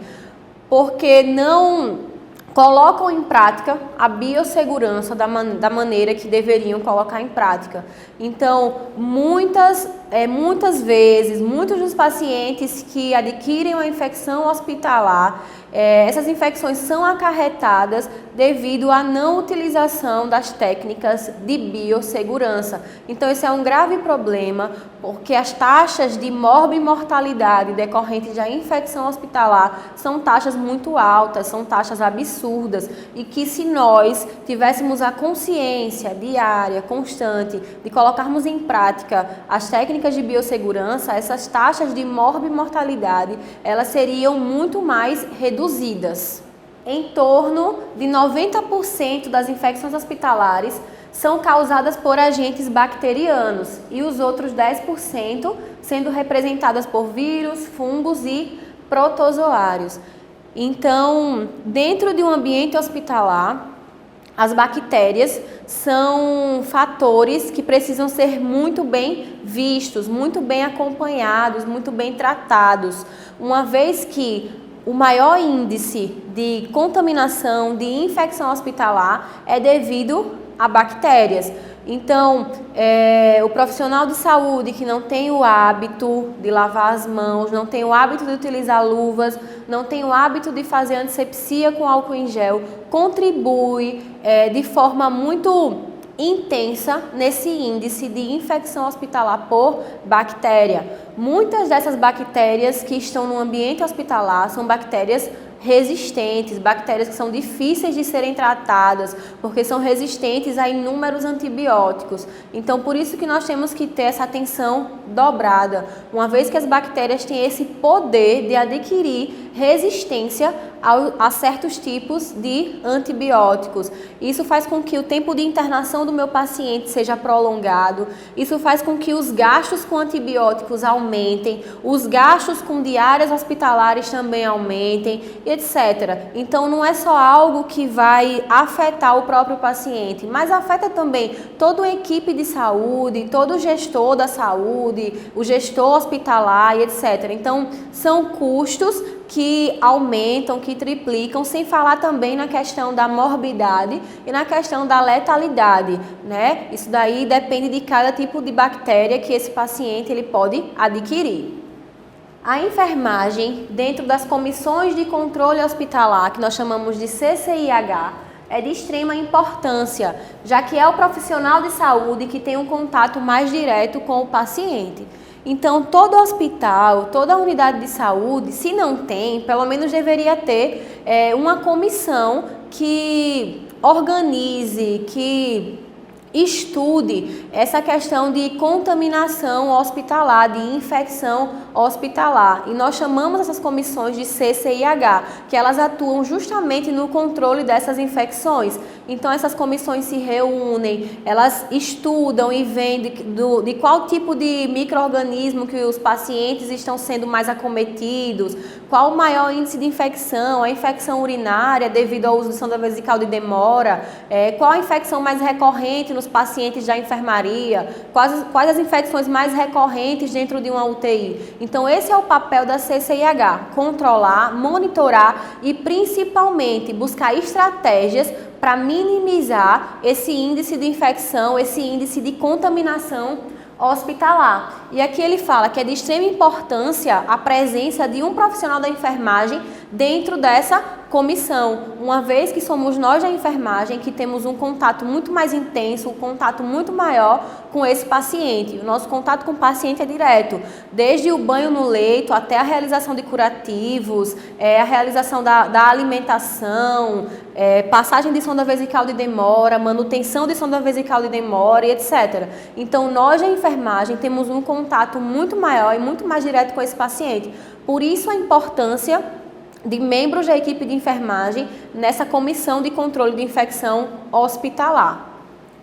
porque não colocam em prática a biossegurança da maneira que deveriam colocar em prática. Então, muitas vezes, muitos dos pacientes que adquirem uma infecção hospitalar, essas infecções são acarretadas devido à não utilização das técnicas de biossegurança. Então, esse é um grave problema, porque as taxas de morbimortalidade decorrentes da infecção hospitalar são taxas muito altas, são taxas absurdas, e que se nós tivéssemos a consciência diária, constante, de colocarmos em prática as técnicas de biossegurança, essas taxas de morbimortalidade, elas seriam muito mais reduzidas. Em torno de 90% das infecções hospitalares são causadas por agentes bacterianos e os outros 10% sendo representadas por vírus, fungos e protozoários. Então, dentro de um ambiente hospitalar, as bactérias são fatores que precisam ser muito bem vistos, muito bem acompanhados, muito bem tratados, uma vez que o maior índice de contaminação, de infecção hospitalar é devido a bactérias. Então, o profissional de saúde que não tem o hábito de lavar as mãos, não tem o hábito de utilizar luvas, não tem o hábito de fazer antisepsia com álcool em gel, contribui de forma muito intensa nesse índice de infecção hospitalar por bactéria. Muitas dessas bactérias que estão no ambiente hospitalar são bactérias resistentes, bactérias que são difíceis de serem tratadas, porque são resistentes a inúmeros antibióticos. Então, por isso que nós temos que ter essa atenção dobrada, uma vez que as bactérias têm esse poder de adquirir resistência a certos tipos de antibióticos. Isso faz com que o tempo de internação do meu paciente seja prolongado, isso faz com que os gastos com antibióticos aumentem, os gastos com diárias hospitalares também aumentem, etc. Então, não é só algo que vai afetar o próprio paciente, mas afeta também toda a equipe de saúde, todo o gestor da saúde, o gestor hospitalar e etc. Então, são custos que aumentam, que triplicam, sem falar também na questão da morbidade e na questão da letalidade, né? Isso daí depende de cada tipo de bactéria que esse paciente ele pode adquirir. A enfermagem, dentro das comissões de controle hospitalar, que nós chamamos de CCIH, é de extrema importância, já que é o profissional de saúde que tem um contato mais direto com o paciente. Então, todo hospital, toda unidade de saúde, se não tem, pelo menos deveria ter uma comissão que organize, que estude essa questão de contaminação hospitalar, de infecção hospitalar. E nós chamamos essas comissões de CCIH, que elas atuam justamente no controle dessas infecções. Então essas comissões se reúnem, elas estudam e veem de qual tipo de micro-organismo que os pacientes estão sendo mais acometidos, qual o maior índice de infecção, a infecção urinária devido ao uso de sonda vesical de demora, qual a infecção mais recorrente nos pacientes da enfermaria, quais as infecções mais recorrentes dentro de uma UTI. Então esse é o papel da CCIH, controlar, monitorar e principalmente buscar estratégias para minimizar esse índice de infecção, esse índice de contaminação hospitalar. E aqui ele fala que é de extrema importância a presença de um profissional da enfermagem dentro dessa comissão, uma vez que somos nós da enfermagem que temos um contato muito mais intenso, um contato muito maior com esse paciente. O nosso contato com o paciente é direto, desde o banho no leito até a realização de curativos, a realização da alimentação, passagem de sonda vesical de demora, manutenção de sonda vesical de demora e etc. Então nós da enfermagem temos um contato muito maior e muito mais direto com esse paciente. Por isso a importância de membros da equipe de enfermagem nessa comissão de controle de infecção hospitalar.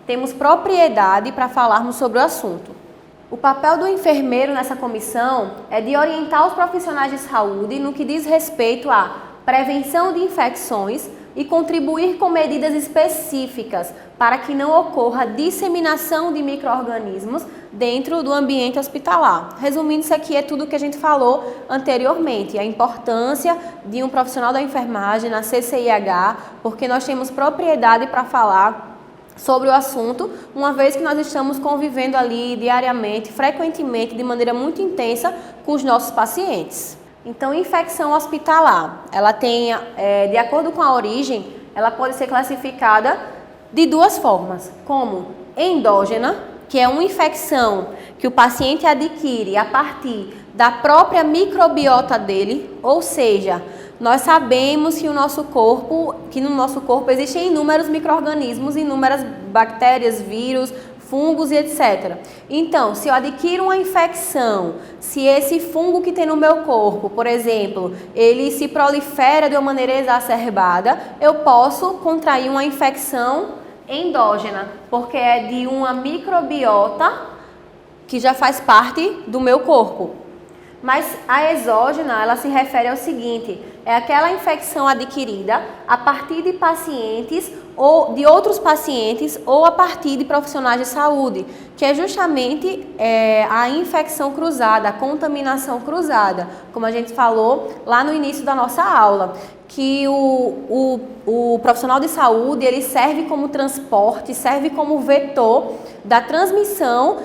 Temos propriedade para falarmos sobre o assunto. O papel do enfermeiro nessa comissão é de orientar os profissionais de saúde no que diz respeito à prevenção de infecções e contribuir com medidas específicas para que não ocorra disseminação de micro-organismos dentro do ambiente hospitalar. Resumindo, isso aqui é tudo o que a gente falou anteriormente, a importância de um profissional da enfermagem na CCIH, porque nós temos propriedade para falar sobre o assunto, uma vez que nós estamos convivendo ali diariamente, frequentemente, de maneira muito intensa com os nossos pacientes. Então, infecção hospitalar, ela tem, de acordo com a origem, ela pode ser classificada de duas formas, como endógena, que é uma infecção que o paciente adquire a partir da própria microbiota dele, ou seja, nós sabemos que no nosso corpo existem inúmeros micro-organismos, inúmeras bactérias, vírus, fungos e etc. Então, se eu adquiro uma infecção, se esse fungo que tem no meu corpo, por exemplo, ele se prolifera de uma maneira exacerbada, eu posso contrair uma infecção endógena, porque é de uma microbiota que já faz parte do meu corpo. Mas a exógena, ela se refere ao seguinte, é aquela infecção adquirida a partir de pacientes ou de outros pacientes ou a partir de profissionais de saúde, que é justamente a infecção cruzada, a contaminação cruzada, como a gente falou lá no início da nossa aula, que o profissional de saúde ele serve como transporte, serve como vetor da transmissão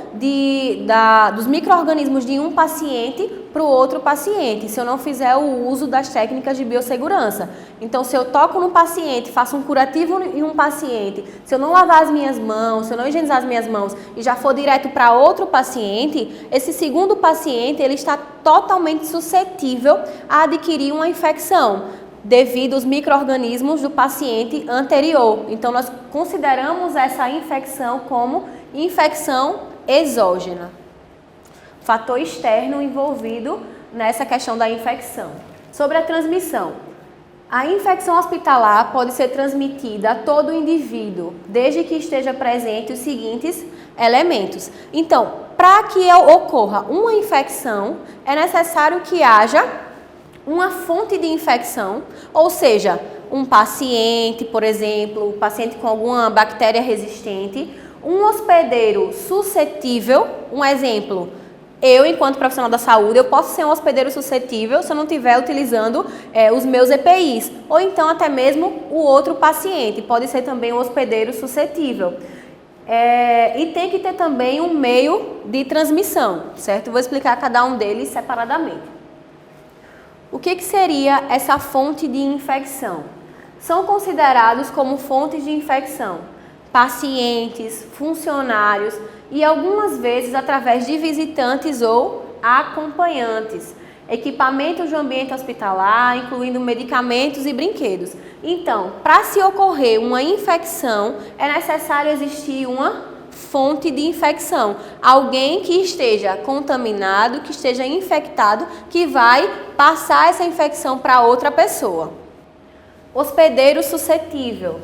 dos micro-organismos de um paciente para o outro paciente, se eu não fizer o uso das técnicas de biossegurança. Então, se eu toco no paciente, faço um curativo em um paciente, se eu não lavar as minhas mãos, se eu não higienizar as minhas mãos e já for direto para outro paciente, esse segundo paciente ele está totalmente suscetível a adquirir uma infecção devido aos micro-organismos do paciente anterior. Então, nós consideramos essa infecção como infecção exógena. Fator externo envolvido nessa questão da infecção. Sobre a transmissão. A infecção hospitalar pode ser transmitida a todo indivíduo, desde que esteja presente os seguintes elementos. Então, para que ocorra uma infecção, é necessário que haja uma fonte de infecção, ou seja, um paciente, por exemplo, um paciente com alguma bactéria resistente, um hospedeiro suscetível, um exemplo, eu, enquanto profissional da saúde, eu posso ser um hospedeiro suscetível se eu não estiver utilizando os meus EPIs, ou então até mesmo o outro paciente, pode ser também um hospedeiro suscetível. E tem que ter também um meio de transmissão, certo? Vou explicar cada um deles separadamente. O que seria essa fonte de infecção? São considerados como fontes de infecção pacientes, funcionários e algumas vezes através de visitantes ou acompanhantes, equipamentos do ambiente hospitalar, incluindo medicamentos e brinquedos. Então, para se ocorrer uma infecção, é necessário existir uma fonte de infecção, alguém que esteja contaminado, que esteja infectado, que vai passar essa infecção para outra pessoa. Hospedeiro suscetível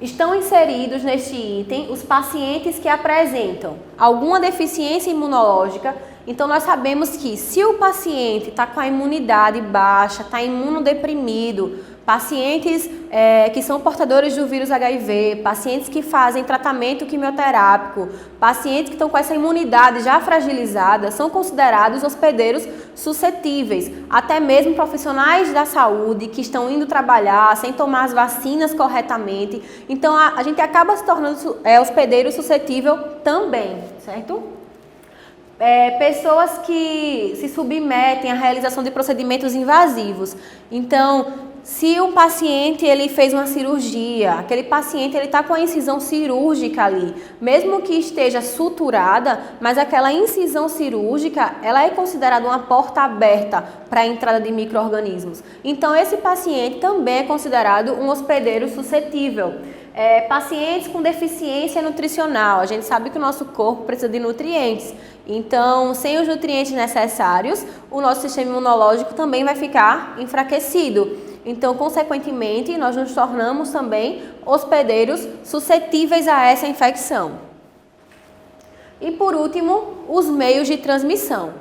Estão inseridos neste item os pacientes que apresentam alguma deficiência imunológica. Então, nós sabemos que se o paciente está com a imunidade baixa, está imunodeprimido, pacientes que são portadores do vírus HIV, pacientes que fazem tratamento quimioterápico, pacientes que estão com essa imunidade já fragilizada, são considerados hospedeiros suscetíveis. Até mesmo profissionais da saúde que estão indo trabalhar sem tomar as vacinas corretamente. Então, a gente acaba se tornando hospedeiro suscetível também, certo? Pessoas que se submetem à realização de procedimentos invasivos. Então, se um paciente ele fez uma cirurgia, aquele paciente ele está com a incisão cirúrgica ali, mesmo que esteja suturada, mas aquela incisão cirúrgica ela é considerada uma porta aberta para a entrada de micro-organismos. Então, esse paciente também é considerado um hospedeiro suscetível. Pacientes com deficiência nutricional, a gente sabe que o nosso corpo precisa de nutrientes, então sem os nutrientes necessários, o nosso sistema imunológico também vai ficar enfraquecido. Então, consequentemente, nós nos tornamos também hospedeiros suscetíveis a essa infecção. E por último, os meios de transmissão.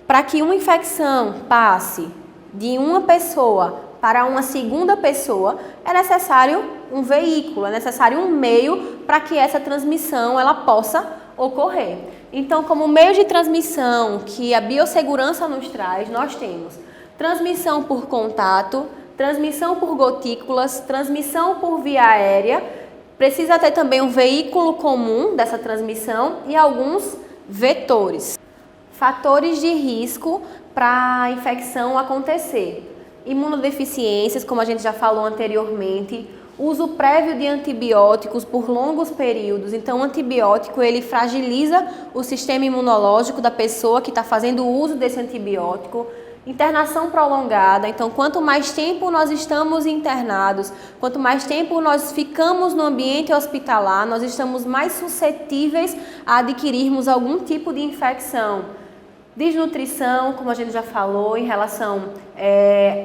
Para que uma infecção passe de uma pessoa para uma segunda pessoa, é necessário um veículo, é necessário um meio para que essa transmissão ela possa ocorrer. Então, como meio de transmissão que a biossegurança nos traz, nós temos transmissão por contato, transmissão por gotículas, transmissão por via aérea, precisa ter também um veículo comum dessa transmissão e alguns vetores. Fatores de risco para a infecção acontecer. Imunodeficiências, como a gente já falou anteriormente, uso prévio de antibióticos por longos períodos. Então, o antibiótico ele fragiliza o sistema imunológico da pessoa que está fazendo uso desse antibiótico. Internação prolongada, então quanto mais tempo nós estamos internados, quanto mais tempo nós ficamos no ambiente hospitalar, nós estamos mais suscetíveis a adquirirmos algum tipo de infecção. Desnutrição, como a gente já falou, em relação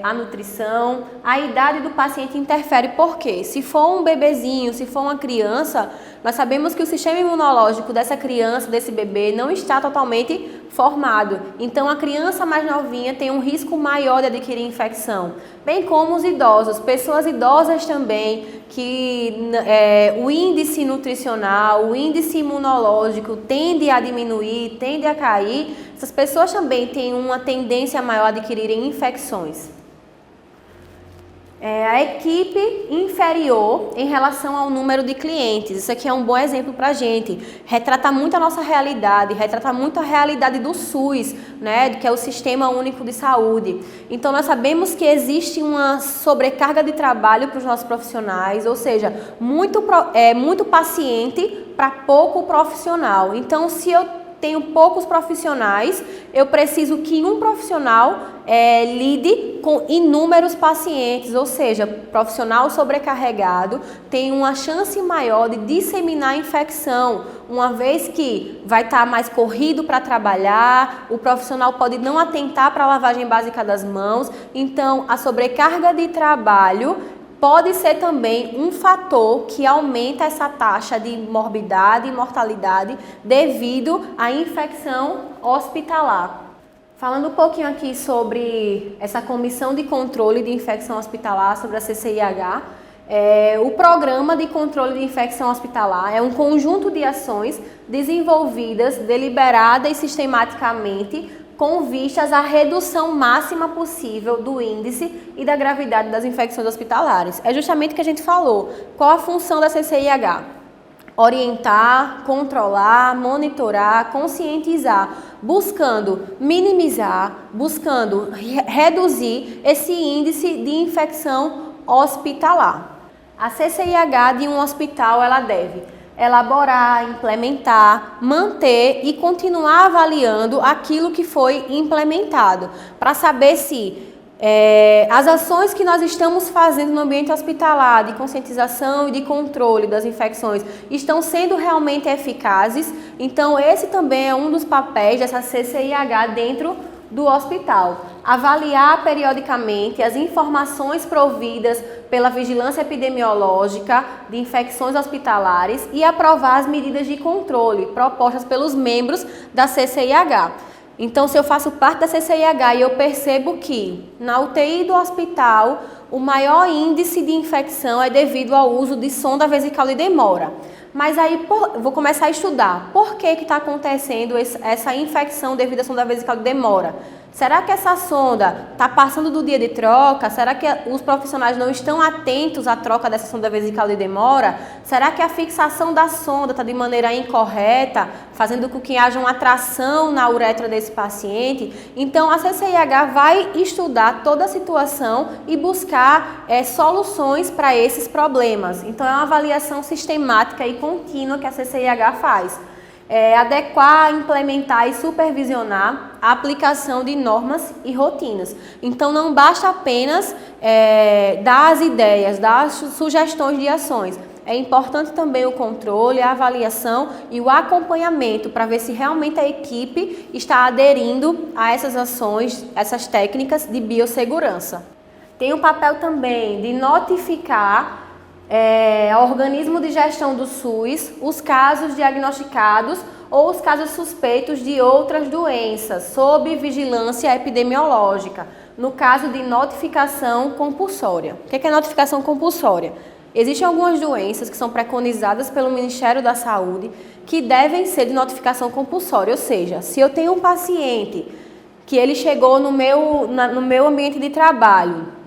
à nutrição, a idade do paciente interfere. Por quê? Se for um bebezinho, se for uma criança, nós sabemos que o sistema imunológico dessa criança, desse bebê, não está totalmente formado. Então, a criança mais novinha tem um risco maior de adquirir infecção. Bem como os idosos, pessoas idosas também, que o índice nutricional, o índice imunológico tende a diminuir, tende a cair. Essas pessoas também têm uma tendência maior a adquirirem infecções. A equipe inferior em relação ao número de clientes. Isso aqui é um bom exemplo para a gente. Retrata muito a nossa realidade, retrata muito a realidade do SUS, né, que é o Sistema Único de Saúde. Então, nós sabemos que existe uma sobrecarga de trabalho para os nossos profissionais, ou seja, muito paciente para pouco profissional. Então, se eu tenho poucos profissionais, eu preciso que um profissional lide com inúmeros pacientes, ou seja, profissional sobrecarregado tem uma chance maior de disseminar a infecção, uma vez que vai estar mais corrido para trabalhar, o profissional pode não atentar para a lavagem básica das mãos, então a sobrecarga de trabalho pode ser também um fator que aumenta essa taxa de morbidade e mortalidade devido à infecção hospitalar. Falando um pouquinho aqui sobre essa comissão de controle de infecção hospitalar, sobre a CCIH, o Programa de Controle de Infecção Hospitalar é um conjunto de ações desenvolvidas deliberada e sistematicamente com vistas à redução máxima possível do índice e da gravidade das infecções hospitalares. É justamente o que a gente falou. Qual a função da CCIH? Orientar, controlar, monitorar, conscientizar, buscando minimizar, buscando reduzir esse índice de infecção hospitalar. A CCIH de um hospital, ela deve elaborar, implementar, manter e continuar avaliando aquilo que foi implementado, para saber se as ações que nós estamos fazendo no ambiente hospitalar, de conscientização e de controle das infecções, estão sendo realmente eficazes. Então, esse também é um dos papéis dessa CCIH dentro do hospital. Avaliar periodicamente as informações providas pela vigilância epidemiológica de infecções hospitalares e aprovar as medidas de controle propostas pelos membros da CCIH. Então, se eu faço parte da CCIH e eu percebo que na UTI do hospital o maior índice de infecção é devido ao uso de sonda vesical de demora. Mas aí vou começar a estudar por que está acontecendo essa infecção devido à sonda vesical de demora. Será que essa sonda está passando do dia de troca? Será que os profissionais não estão atentos à troca dessa sonda vesical de demora? Será que a fixação da sonda está de maneira incorreta, fazendo com que haja uma atração na uretra desse paciente? Então, a CCIH vai estudar toda a situação e buscar soluções para esses problemas. Então, é uma avaliação sistemática e contínua que a CCIH faz. Adequar, implementar e supervisionar a aplicação de normas e rotinas. Então, não basta apenas dar as ideias, dar as sugestões de ações. É importante também o controle, a avaliação e o acompanhamento para ver se realmente a equipe está aderindo a essas ações, essas técnicas de biossegurança. Tem o papel também de notificar ao organismo de gestão do SUS os casos diagnosticados ou os casos suspeitos de outras doenças sob vigilância epidemiológica, no caso de notificação compulsória. O que é notificação compulsória? Existem algumas doenças que são preconizadas pelo Ministério da Saúde que devem ser de notificação compulsória, ou seja, se eu tenho um paciente que ele chegou no meu ambiente de trabalho,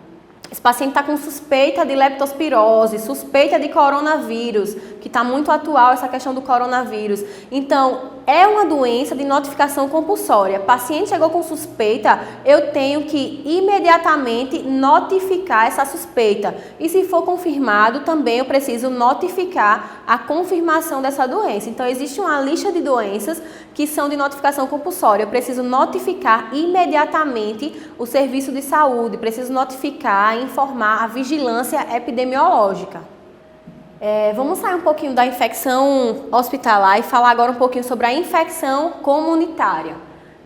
esse paciente está com suspeita de leptospirose, suspeita de coronavírus, que está muito atual essa questão do coronavírus. Então, é uma doença de notificação compulsória. Paciente chegou com suspeita, eu tenho que imediatamente notificar essa suspeita. E se for confirmado, também eu preciso notificar a confirmação dessa doença. Então, existe uma lista de doenças que são de notificação compulsória. Eu preciso notificar imediatamente o serviço de saúde, preciso notificar e informar a vigilância epidemiológica. Vamos sair um pouquinho da infecção hospitalar e falar agora um pouquinho sobre a infecção comunitária.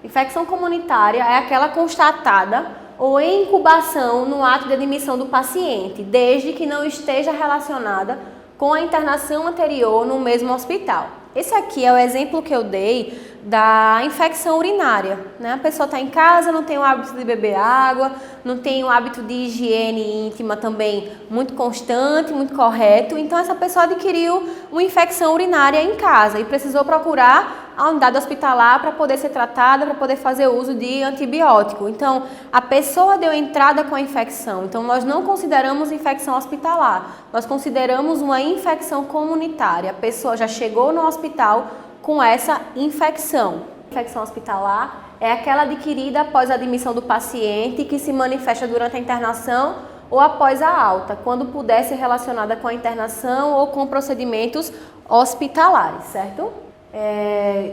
Infecção comunitária é aquela constatada ou em incubação no ato de admissão do paciente, desde que não esteja relacionada com a internação anterior no mesmo hospital. Esse aqui é o exemplo que eu dei da infecção urinária, né? A pessoa está em casa, não tem o hábito de beber água, não tem o hábito de higiene íntima também muito constante, muito correto. Então, essa pessoa adquiriu uma infecção urinária em casa e precisou procurar a unidade hospitalar para poder ser tratada, para poder fazer uso de antibiótico. Então, a pessoa deu entrada com a infecção. Então, nós não consideramos infecção hospitalar, nós consideramos uma infecção comunitária. A pessoa já chegou no hospital com essa infecção. Infecção hospitalar é aquela adquirida após a admissão do paciente que se manifesta durante a internação ou após a alta, quando puder ser relacionada com a internação ou com procedimentos hospitalares, certo?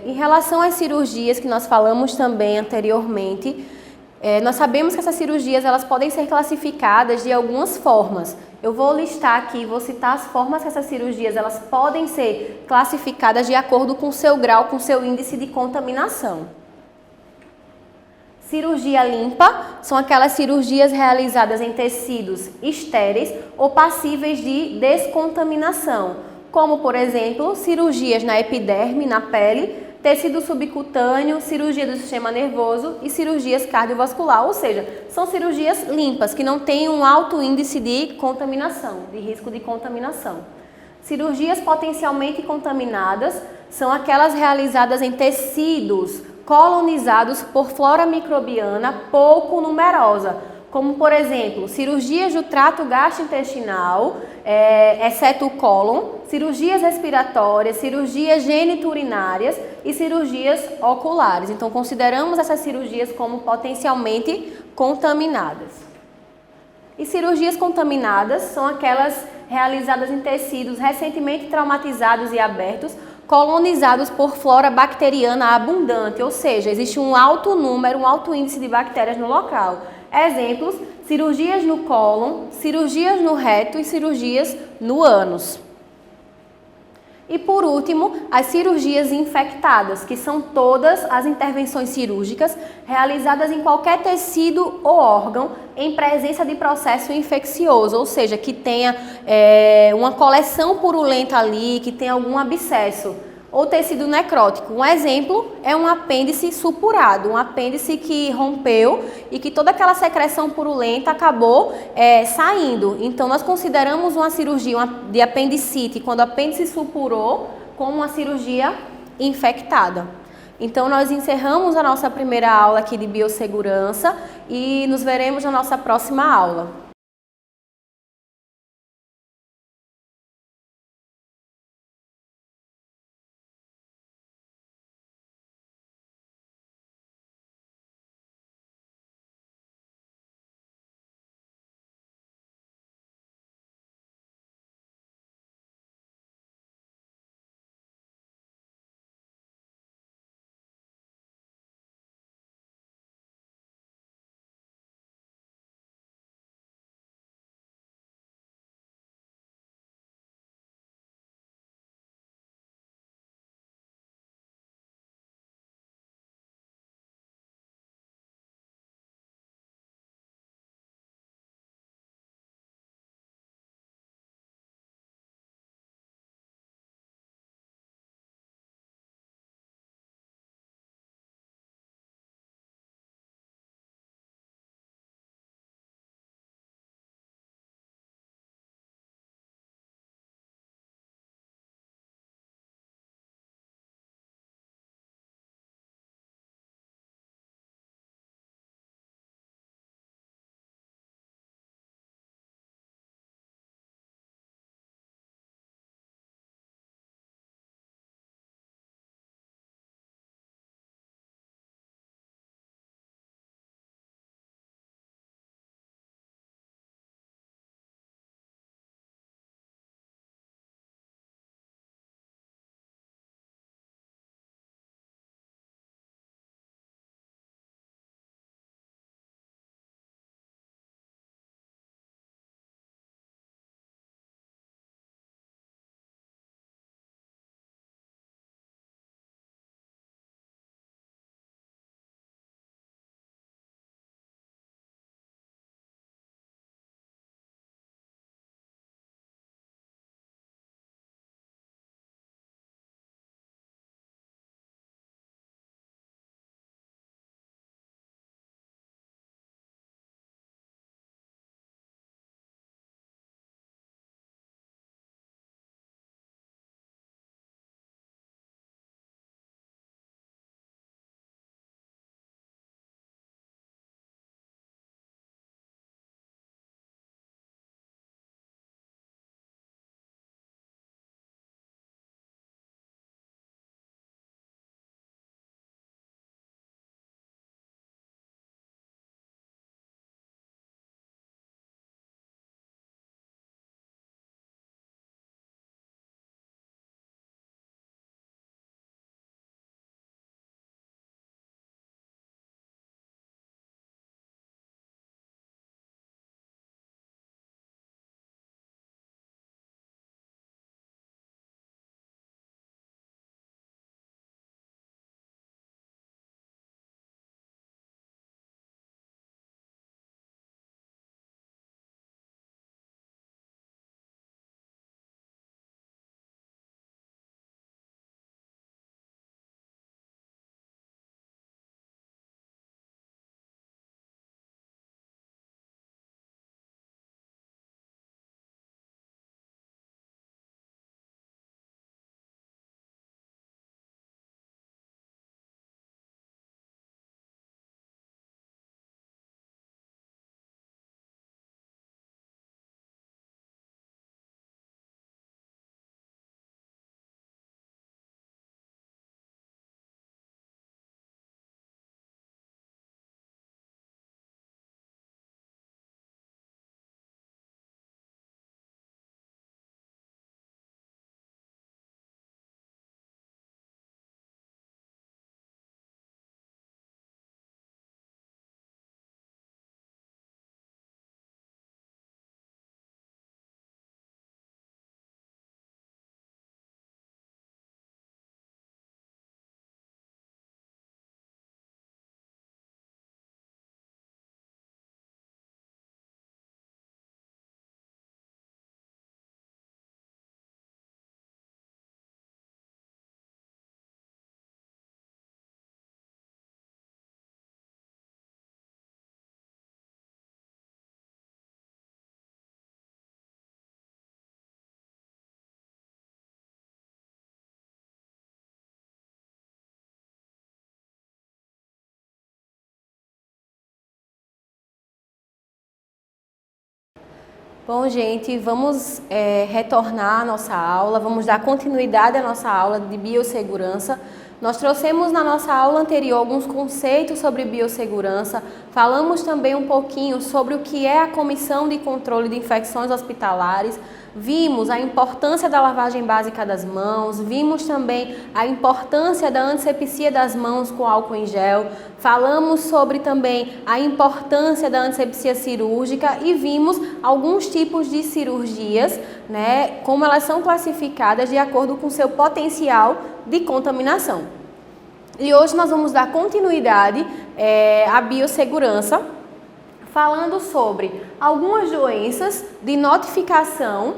Em relação às cirurgias que nós falamos também anteriormente, nós sabemos que essas cirurgias elas podem ser classificadas de algumas formas. Eu vou listar aqui, vou citar as formas que essas cirurgias elas podem ser classificadas de acordo com o seu grau, com o seu índice de contaminação. Cirurgia limpa são aquelas cirurgias realizadas em tecidos estéreis ou passíveis de descontaminação, como, por exemplo, cirurgias na epiderme, na pele, tecido subcutâneo, cirurgia do sistema nervoso e cirurgias cardiovascular, ou seja, são cirurgias limpas, que não têm um alto índice de contaminação, de risco de contaminação. Cirurgias potencialmente contaminadas são aquelas realizadas em tecidos colonizados por flora microbiana pouco numerosa, como, por exemplo, cirurgias do trato gastrointestinal, exceto o cólon, cirurgias respiratórias, cirurgias geniturinárias e cirurgias oculares. Então, consideramos essas cirurgias como potencialmente contaminadas. E cirurgias contaminadas são aquelas realizadas em tecidos recentemente traumatizados e abertos, colonizados por flora bacteriana abundante, ou seja, existe um alto número, um alto índice de bactérias no local. Exemplos, cirurgias no cólon, cirurgias no reto e cirurgias no ânus. E por último, as cirurgias infectadas, que são todas as intervenções cirúrgicas realizadas em qualquer tecido ou órgão em presença de processo infeccioso, ou seja, que tenha uma coleção purulenta ali, que tenha algum abscesso ou tecido necrótico. Um exemplo é um apêndice supurado, um apêndice que rompeu e que toda aquela secreção purulenta acabou saindo. Então, nós consideramos uma cirurgia de apendicite, quando o apêndice supurou, como uma cirurgia infectada. Então, nós encerramos a nossa primeira aula aqui de biossegurança e nos veremos na nossa próxima aula. Bom, gente, vamos retornar à nossa aula, vamos dar continuidade à nossa aula de biossegurança. Nós trouxemos na nossa aula anterior alguns conceitos sobre biossegurança, falamos também um pouquinho sobre o que é a Comissão de Controle de Infecções Hospitalares, vimos a importância da lavagem básica das mãos, vimos também a importância da antisepsia das mãos com álcool em gel, falamos sobre também a importância da antisepsia cirúrgica e vimos alguns tipos de cirurgias, né, como elas são classificadas de acordo com seu potencial de contaminação. E hoje nós vamos dar continuidade à biossegurança, falando sobre algumas doenças de notificação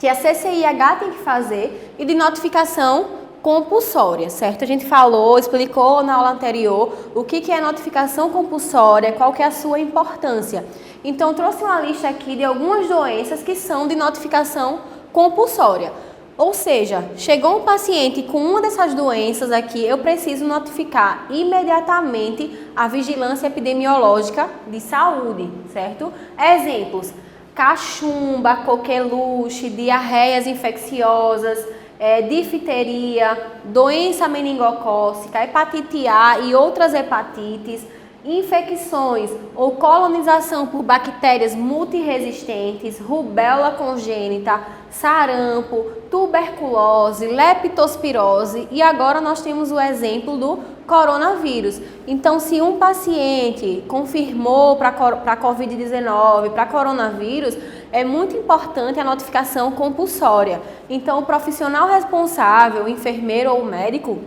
que a CCIH tem que fazer e de notificação compulsória, certo? A gente falou, explicou na aula anterior o que é notificação compulsória, qual que é a sua importância. Então, trouxe uma lista aqui de algumas doenças que são de notificação compulsória. Ou seja, chegou um paciente com uma dessas doenças aqui, eu preciso notificar imediatamente a vigilância epidemiológica de saúde, certo? Exemplos: cachumba, coqueluche, diarreias infecciosas, difteria, doença meningocócica, hepatite A e outras hepatites, infecções ou colonização por bactérias multiresistentes, rubéola congênita, sarampo, tuberculose, leptospirose e agora nós temos o exemplo do coronavírus. Então, se um paciente confirmou para Covid-19, para coronavírus, é muito importante a notificação compulsória. Então, o profissional responsável, o enfermeiro ou o médico,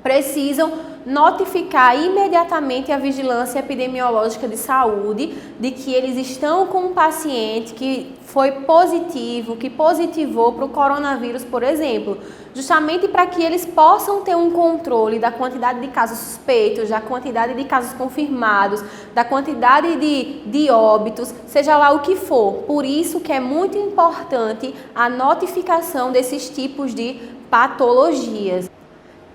precisam notificar imediatamente a vigilância epidemiológica de saúde de que eles estão com um paciente que foi positivo, que positivou para o coronavírus, por exemplo, justamente para que eles possam ter um controle da quantidade de casos suspeitos, da quantidade de casos confirmados, da quantidade de óbitos, seja lá o que for. Por isso que é muito importante a notificação desses tipos de patologias.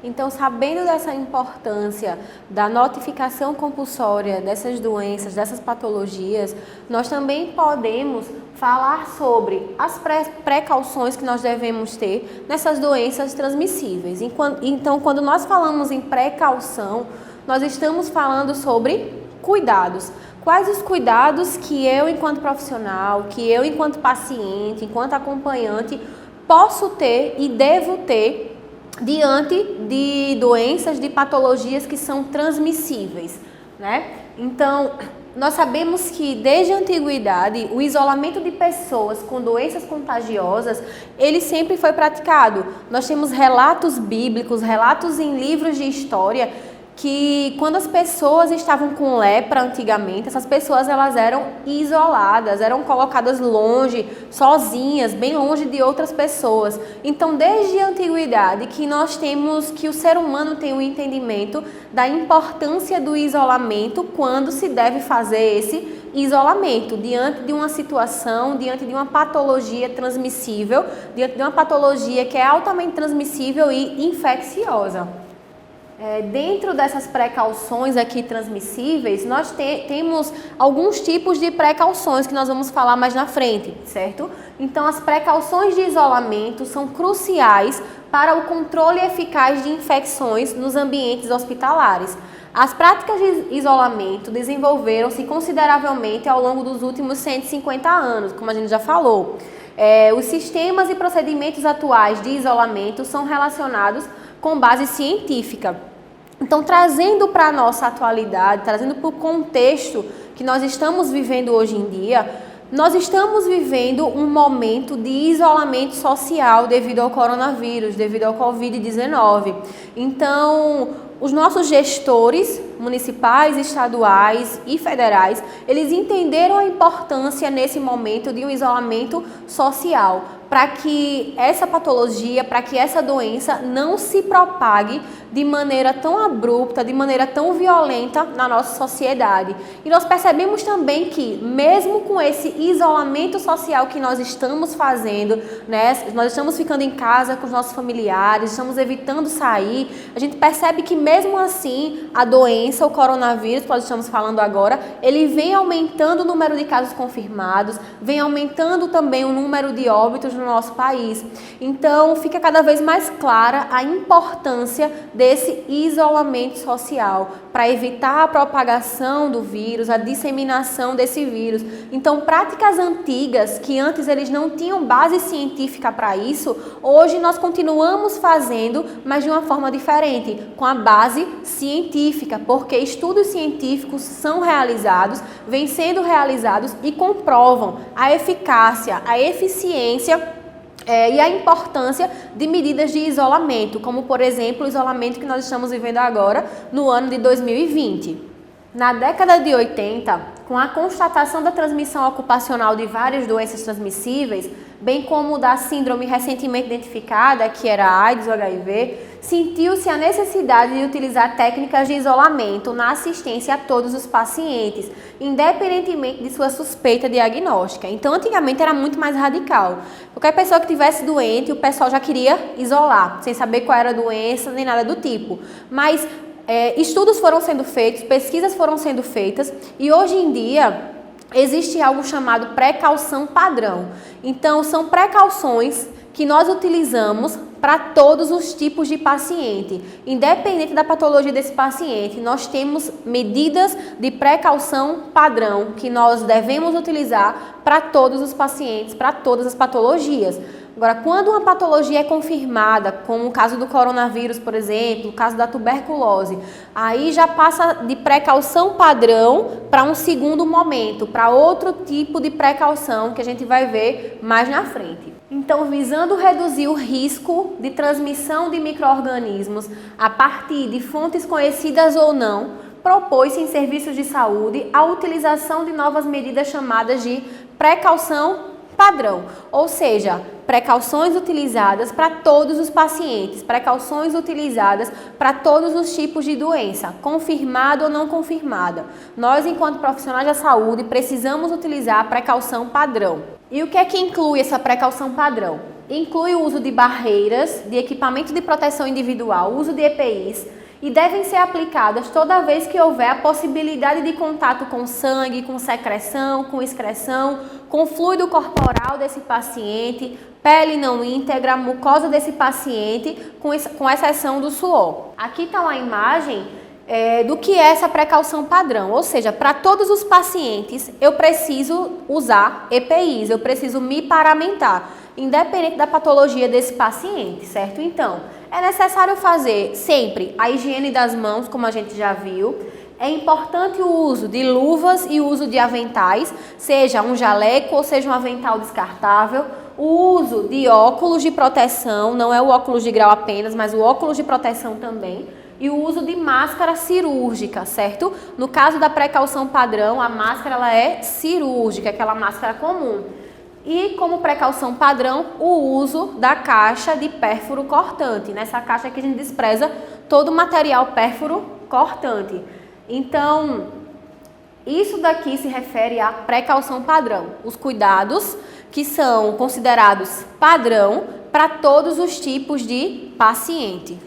Então, sabendo dessa importância da notificação compulsória dessas doenças, dessas patologias, nós também podemos falar sobre as precauções que nós devemos ter nessas doenças transmissíveis. Então, quando nós falamos em precaução, nós estamos falando sobre cuidados. Quais os cuidados que eu, enquanto profissional, que eu, enquanto paciente, enquanto acompanhante, posso ter e devo ter diante de doenças, de patologias que são transmissíveis, né? Então, nós sabemos que desde a antiguidade o isolamento de pessoas com doenças contagiosas, ele sempre foi praticado. Nós temos relatos bíblicos, relatos em livros de história que quando as pessoas estavam com lepra antigamente, essas pessoas elas eram isoladas, eram colocadas longe, sozinhas, bem longe de outras pessoas. Então, desde a antiguidade que nós temos que o ser humano tem um entendimento da importância do isolamento quando se deve fazer esse isolamento diante de uma situação, diante de uma patologia transmissível, diante de uma patologia que é altamente transmissível e infecciosa. Dentro dessas precauções aqui transmissíveis, nós temos alguns tipos de precauções que nós vamos falar mais na frente, certo? Então, as precauções de isolamento são cruciais para o controle eficaz de infecções nos ambientes hospitalares. As práticas de isolamento desenvolveram-se consideravelmente ao longo dos últimos 150 anos, como a gente já falou. Os sistemas e procedimentos atuais de isolamento são relacionados com base científica. Então, trazendo para a nossa atualidade, trazendo para o contexto que nós estamos vivendo hoje em dia, nós estamos vivendo um momento de isolamento social devido ao coronavírus, devido ao Covid-19. Então, os nossos gestores municipais, estaduais e federais, eles entenderam a importância nesse momento de um isolamento social, para que essa patologia, para que essa doença não se propague de maneira tão abrupta, de maneira tão violenta na nossa sociedade. E nós percebemos também que, mesmo com esse isolamento social que nós estamos fazendo, né, nós estamos ficando em casa com os nossos familiares, estamos evitando sair, a gente percebe que mesmo assim a doença doença, o coronavírus, que nós estamos falando agora, ele vem aumentando o número de casos confirmados, vem aumentando também o número de óbitos no nosso país. Então, fica cada vez mais clara a importância desse isolamento social para evitar a propagação do vírus, a disseminação desse vírus. Então, práticas antigas que antes eles não tinham base científica para isso, hoje nós continuamos fazendo, mas de uma forma diferente, com a base científica, porque estudos científicos são realizados, vêm sendo realizados e comprovam a eficácia, a eficiência e a importância de medidas de isolamento, como por exemplo o isolamento que nós estamos vivendo agora no ano de 2020. Na década de 80, com a constatação da transmissão ocupacional de várias doenças transmissíveis, bem como da síndrome recentemente identificada, que era a AIDS ou HIV, sentiu-se a necessidade de utilizar técnicas de isolamento na assistência a todos os pacientes, independentemente de sua suspeita diagnóstica. Então, antigamente era muito mais radical. Qualquer pessoa que tivesse doente, o pessoal já queria isolar, sem saber qual era a doença, nem nada do tipo. Mas estudos foram sendo feitos, pesquisas foram sendo feitas e hoje em dia existe algo chamado precaução padrão. Então, são precauções que nós utilizamos para todos os tipos de paciente. Independente da patologia desse paciente, nós temos medidas de precaução padrão que nós devemos utilizar para todos os pacientes, para todas as patologias. Agora, quando uma patologia é confirmada, como o caso do coronavírus, por exemplo, o caso da tuberculose, aí já passa de precaução padrão para um segundo momento, para outro tipo de precaução que a gente vai ver mais na frente. Então, visando reduzir o risco de transmissão de micro-organismos a partir de fontes conhecidas ou não, propôs-se em serviços de saúde a utilização de novas medidas chamadas de precaução padrão, ou seja, precauções utilizadas para todos os pacientes, precauções utilizadas para todos os tipos de doença, confirmada ou não confirmada. Nós, enquanto profissionais da saúde, precisamos utilizar a precaução padrão. E o que é que inclui essa precaução padrão? Inclui o uso de barreiras, de equipamento de proteção individual, uso de EPIs, e devem ser aplicadas toda vez que houver a possibilidade de contato com sangue, com secreção, com excreção, com fluido corporal desse paciente, pele não íntegra, mucosa desse paciente, com exceção do suor. Aqui está uma imagem do que é essa precaução padrão, ou seja, para todos os pacientes eu preciso usar EPIs, eu preciso me paramentar, independente da patologia desse paciente, certo? Então, é necessário fazer sempre a higiene das mãos, como a gente já viu. É importante o uso de luvas e o uso de aventais, seja um jaleco ou seja um avental descartável. O uso de óculos de proteção, não é o óculos de grau apenas, mas o óculos de proteção também. E o uso de máscara cirúrgica, certo? No caso da precaução padrão, a máscara ela é cirúrgica, aquela máscara comum. E como precaução padrão, o uso da caixa de pérfuro cortante. Nessa caixa aqui a gente despreza todo o material pérfuro cortante. Então, isso daqui se refere à precaução padrão. Os cuidados que são considerados padrão para todos os tipos de paciente.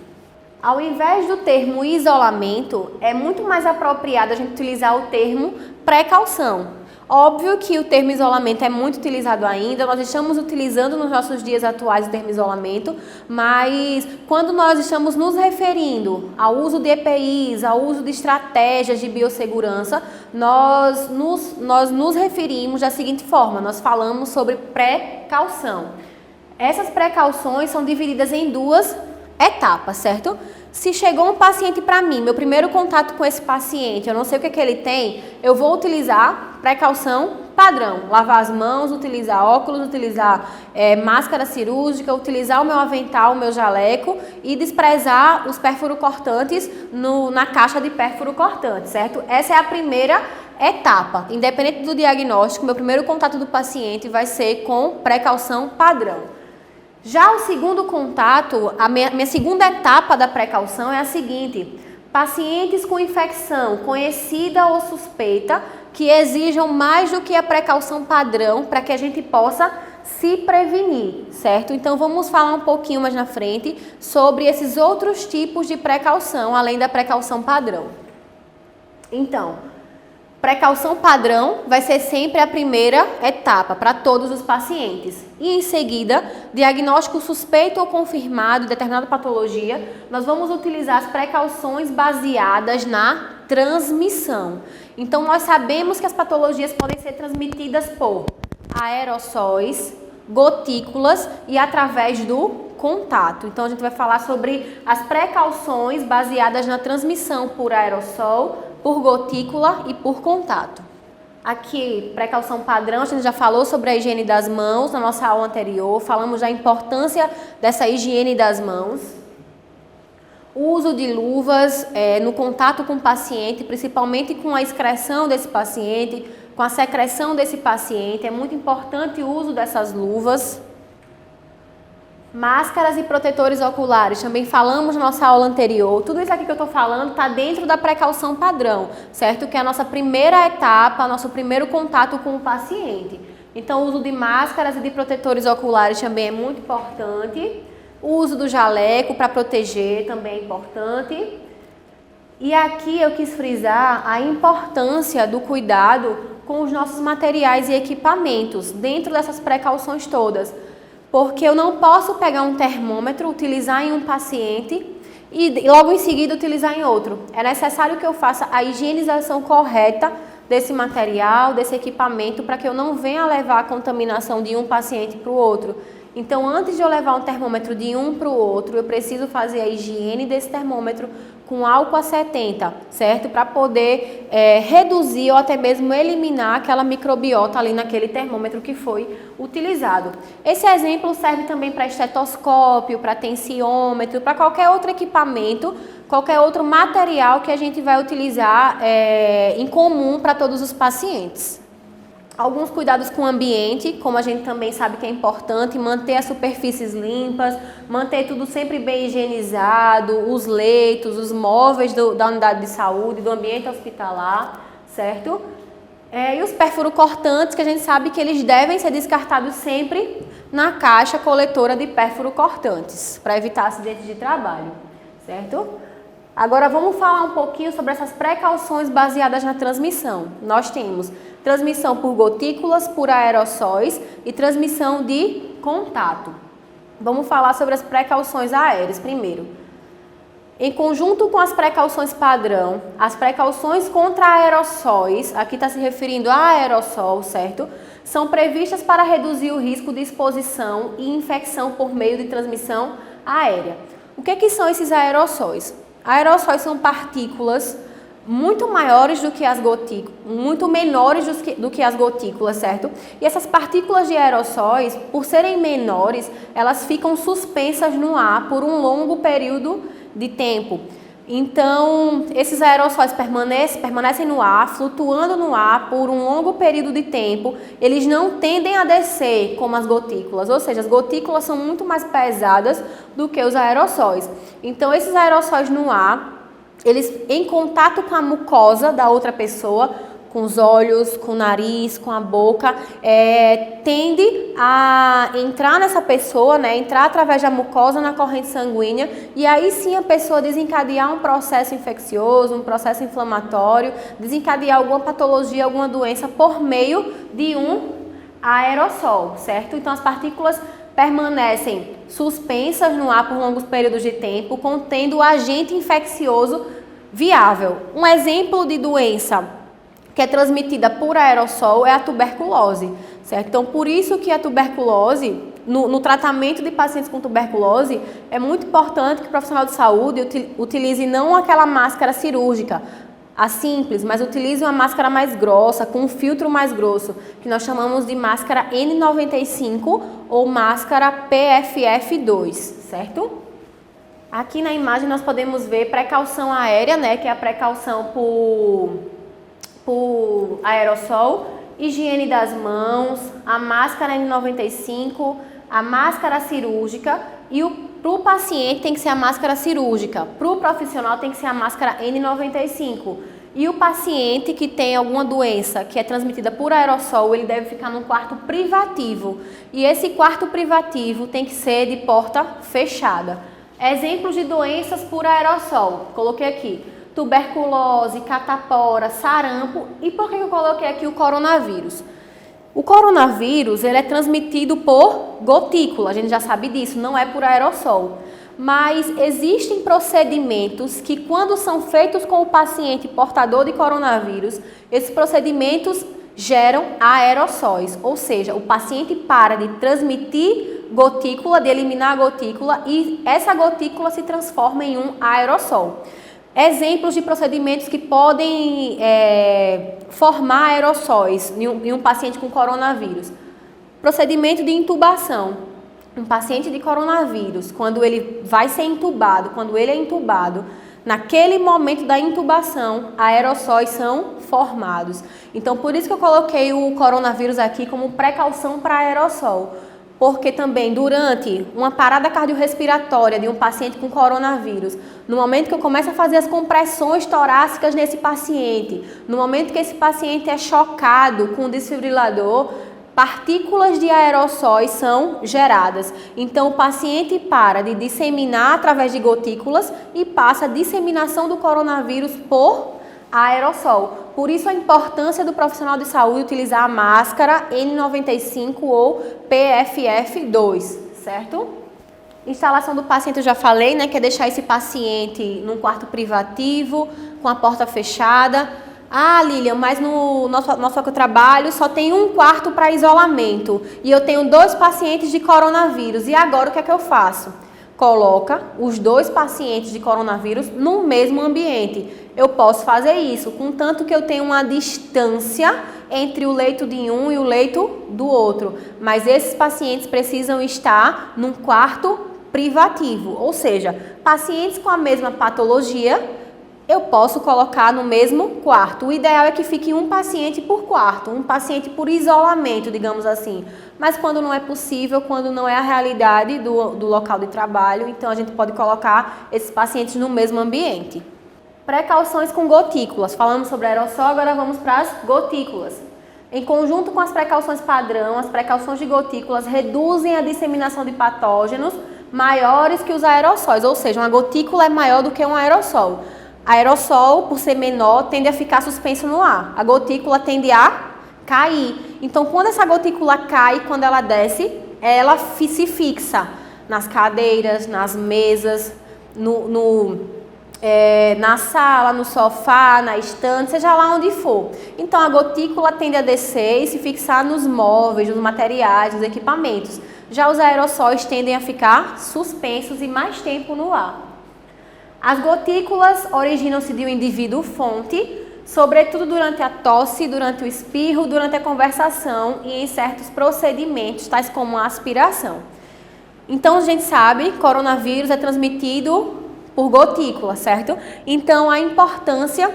Ao invés do termo isolamento, é muito mais apropriado a gente utilizar o termo precaução. Óbvio que o termo isolamento é muito utilizado ainda, nós estamos utilizando nos nossos dias atuais o termo isolamento, mas quando nós estamos nos referindo ao uso de EPIs, ao uso de estratégias de biossegurança, nós nos referimos da seguinte forma, nós falamos sobre precaução. Essas precauções são divididas em duas etapas, certo? Se chegou um paciente para mim, meu primeiro contato com esse paciente, eu não sei o que ele tem, eu vou utilizar precaução padrão. Lavar as mãos, utilizar óculos, utilizar máscara cirúrgica, utilizar o meu avental, o meu jaleco e desprezar os pérfuro cortantes na caixa de pérfuro cortante, certo? Essa é a primeira etapa. Independente do diagnóstico, meu primeiro contato do paciente vai ser com precaução padrão. Já o segundo contato, a minha segunda etapa da precaução é a seguinte: pacientes com infecção conhecida ou suspeita que exijam mais do que a precaução padrão para que a gente possa se prevenir, certo? Então vamos falar um pouquinho mais na frente sobre esses outros tipos de precaução, além da precaução padrão. Então, precaução padrão vai ser sempre a primeira etapa para todos os pacientes. E em seguida, diagnóstico suspeito ou confirmado de determinada patologia, nós vamos utilizar as precauções baseadas na transmissão. Então, nós sabemos que as patologias podem ser transmitidas por aerossóis, gotículas e através do contato. Então, a gente vai falar sobre as precauções baseadas na transmissão por aerossol, por gotícula e por contato. Aqui, precaução padrão, a gente já falou sobre a higiene das mãos na nossa aula anterior, falamos da importância dessa higiene das mãos. O uso de luvas no contato com o paciente, principalmente com a excreção desse paciente, com a secreção desse paciente, é muito importante o uso dessas luvas. Máscaras e protetores oculares, também falamos na nossa aula anterior. Tudo isso aqui que eu estou falando está dentro da precaução padrão, certo? Que é a nossa primeira etapa, nosso primeiro contato com o paciente. Então, o uso de máscaras e de protetores oculares também é muito importante. O uso do jaleco para proteger também é importante. E aqui eu quis frisar a importância do cuidado com os nossos materiais e equipamentos dentro dessas precauções todas. Porque eu não posso pegar um termômetro, utilizar em um paciente e logo em seguida utilizar em outro. É necessário que eu faça a higienização correta desse material, desse equipamento, para que eu não venha levar a contaminação de um paciente para o outro. Então, antes de eu levar um termômetro de um para o outro, eu preciso fazer a higiene desse termômetro com álcool a 70, certo? Para poder reduzir ou até mesmo eliminar aquela microbiota ali naquele termômetro que foi utilizado. Esse exemplo serve também para estetoscópio, para tensiômetro, para qualquer outro equipamento, qualquer outro material que a gente vai utilizar em comum para todos os pacientes. Alguns cuidados com o ambiente, como a gente também sabe que é importante, manter as superfícies limpas, manter tudo sempre bem higienizado, os leitos, os móveis da unidade de saúde, do ambiente hospitalar, certo? E os pérfuro-cortantes, que a gente sabe que eles devem ser descartados sempre na caixa coletora de pérfuro-cortantes, para evitar acidentes de trabalho, certo? Agora vamos falar um pouquinho sobre essas precauções baseadas na transmissão. Nós temos transmissão por gotículas, por aerossóis e transmissão de contato. Vamos falar sobre as precauções aéreas primeiro. Em conjunto com as precauções padrão, as precauções contra aerossóis, aqui está se referindo a aerossol, certo? São previstas para reduzir o risco de exposição e infecção por meio de transmissão aérea. O que são esses aerossóis? Aerossóis são partículas muito maiores do que as gotículas, muito menores do que as gotículas, certo? E essas partículas de aerossóis, por serem menores, elas ficam suspensas no ar por um longo período de tempo. Então, esses aerossóis permanecem no ar, flutuando no ar por um longo período de tempo. Eles não tendem a descer como as gotículas, ou seja, as gotículas são muito mais pesadas do que os aerossóis. Então, esses aerossóis no ar, eles em contato com a mucosa da outra pessoa, com os olhos, com o nariz, com a boca, tende a entrar nessa pessoa, né, entrar através da mucosa na corrente sanguínea e aí sim a pessoa desencadear um processo infeccioso, um processo inflamatório, desencadear alguma patologia, alguma doença por meio de um aerossol, certo? Então as partículas permanecem suspensas no ar por longos períodos de tempo, contendo o agente infeccioso viável. Um exemplo de doença que é transmitida por aerossol é a tuberculose, certo? Então, por isso que a tuberculose, no tratamento de pacientes com tuberculose, é muito importante que o profissional de saúde utilize não aquela máscara cirúrgica, a simples, mas utilize uma máscara mais grossa, com um filtro mais grosso, que nós chamamos de máscara N95 ou máscara PFF2, certo? Aqui na imagem nós podemos ver precaução aérea, né, que é a precaução por aerossol, higiene das mãos, a máscara N95, a máscara cirúrgica e para o paciente tem que ser a máscara cirúrgica, para o profissional tem que ser a máscara N95. E o paciente que tem alguma doença que é transmitida por aerossol, ele deve ficar num quarto privativo. E esse quarto privativo tem que ser de porta fechada. Exemplos de doenças por aerossol, coloquei aqui. tuberculose, catapora, sarampo. E por que eu coloquei aqui o coronavírus? O coronavírus, ele é transmitido por gotícula, a gente já sabe disso, não é por aerossol. Mas existem procedimentos que, quando são feitos com o paciente portador de coronavírus, esses procedimentos geram aerossóis, ou seja, o paciente para de transmitir gotícula, de eliminar a gotícula, e essa gotícula se transforma em um aerossol. Exemplos de procedimentos que podem formar aerossóis em um paciente com coronavírus. Procedimento de intubação. Um paciente de coronavírus, quando ele vai ser intubado, quando ele é intubado, naquele momento da intubação, aerossóis são formados. Então, por isso que eu coloquei o coronavírus aqui como precaução para aerossol. Porque também, durante uma parada cardiorrespiratória de um paciente com coronavírus, no momento que eu começo a fazer as compressões torácicas nesse paciente, no momento que esse paciente é chocado com o desfibrilador, partículas de aerossóis são geradas. Então, o paciente para de disseminar através de gotículas e passa a disseminação do coronavírus por aerossol. Por isso, a importância do profissional de saúde utilizar a máscara N95 ou PFF2, certo? Instalação do paciente, eu já falei, né, que é deixar esse paciente num quarto privativo, com a porta fechada. Ah, Lilian, mas no nosso trabalho só tem um quarto para isolamento e eu tenho 2 pacientes de coronavírus. E agora o que é que eu faço? Coloca os 2 pacientes de coronavírus no mesmo ambiente. Eu posso fazer isso, contanto que eu tenha uma distância entre o leito de um e o leito do outro. Mas esses pacientes precisam estar num quarto privativo, ou seja, pacientes com a mesma patologia, eu posso colocar no mesmo quarto. O ideal é que fique um paciente por quarto, um paciente por isolamento, digamos assim. Mas quando não é possível, quando não é a realidade do local de trabalho, então a gente pode colocar esses pacientes no mesmo ambiente. Precauções com gotículas. Falamos sobre aerossol, agora vamos para as gotículas. Em conjunto com as precauções padrão, as precauções de gotículas reduzem a disseminação de patógenos maiores que os aerossóis, ou seja, uma gotícula é maior do que um aerossol. Aerossol, por ser menor, tende a ficar suspenso no ar. A gotícula tende a cair. Então, quando essa gotícula cai, quando ela desce, ela se fixa nas cadeiras, nas mesas, na sala, no sofá, na estante, seja lá onde for. Então, a gotícula tende a descer e se fixar nos móveis, nos materiais, nos equipamentos. Já os aerossóis tendem a ficar suspensos e mais tempo no ar. As gotículas originam-se de um indivíduo fonte, sobretudo durante a tosse, durante o espirro, durante a conversação e em certos procedimentos, tais como a aspiração. Então, a gente sabe que coronavírus é transmitido por gotícula, certo? Então, a importância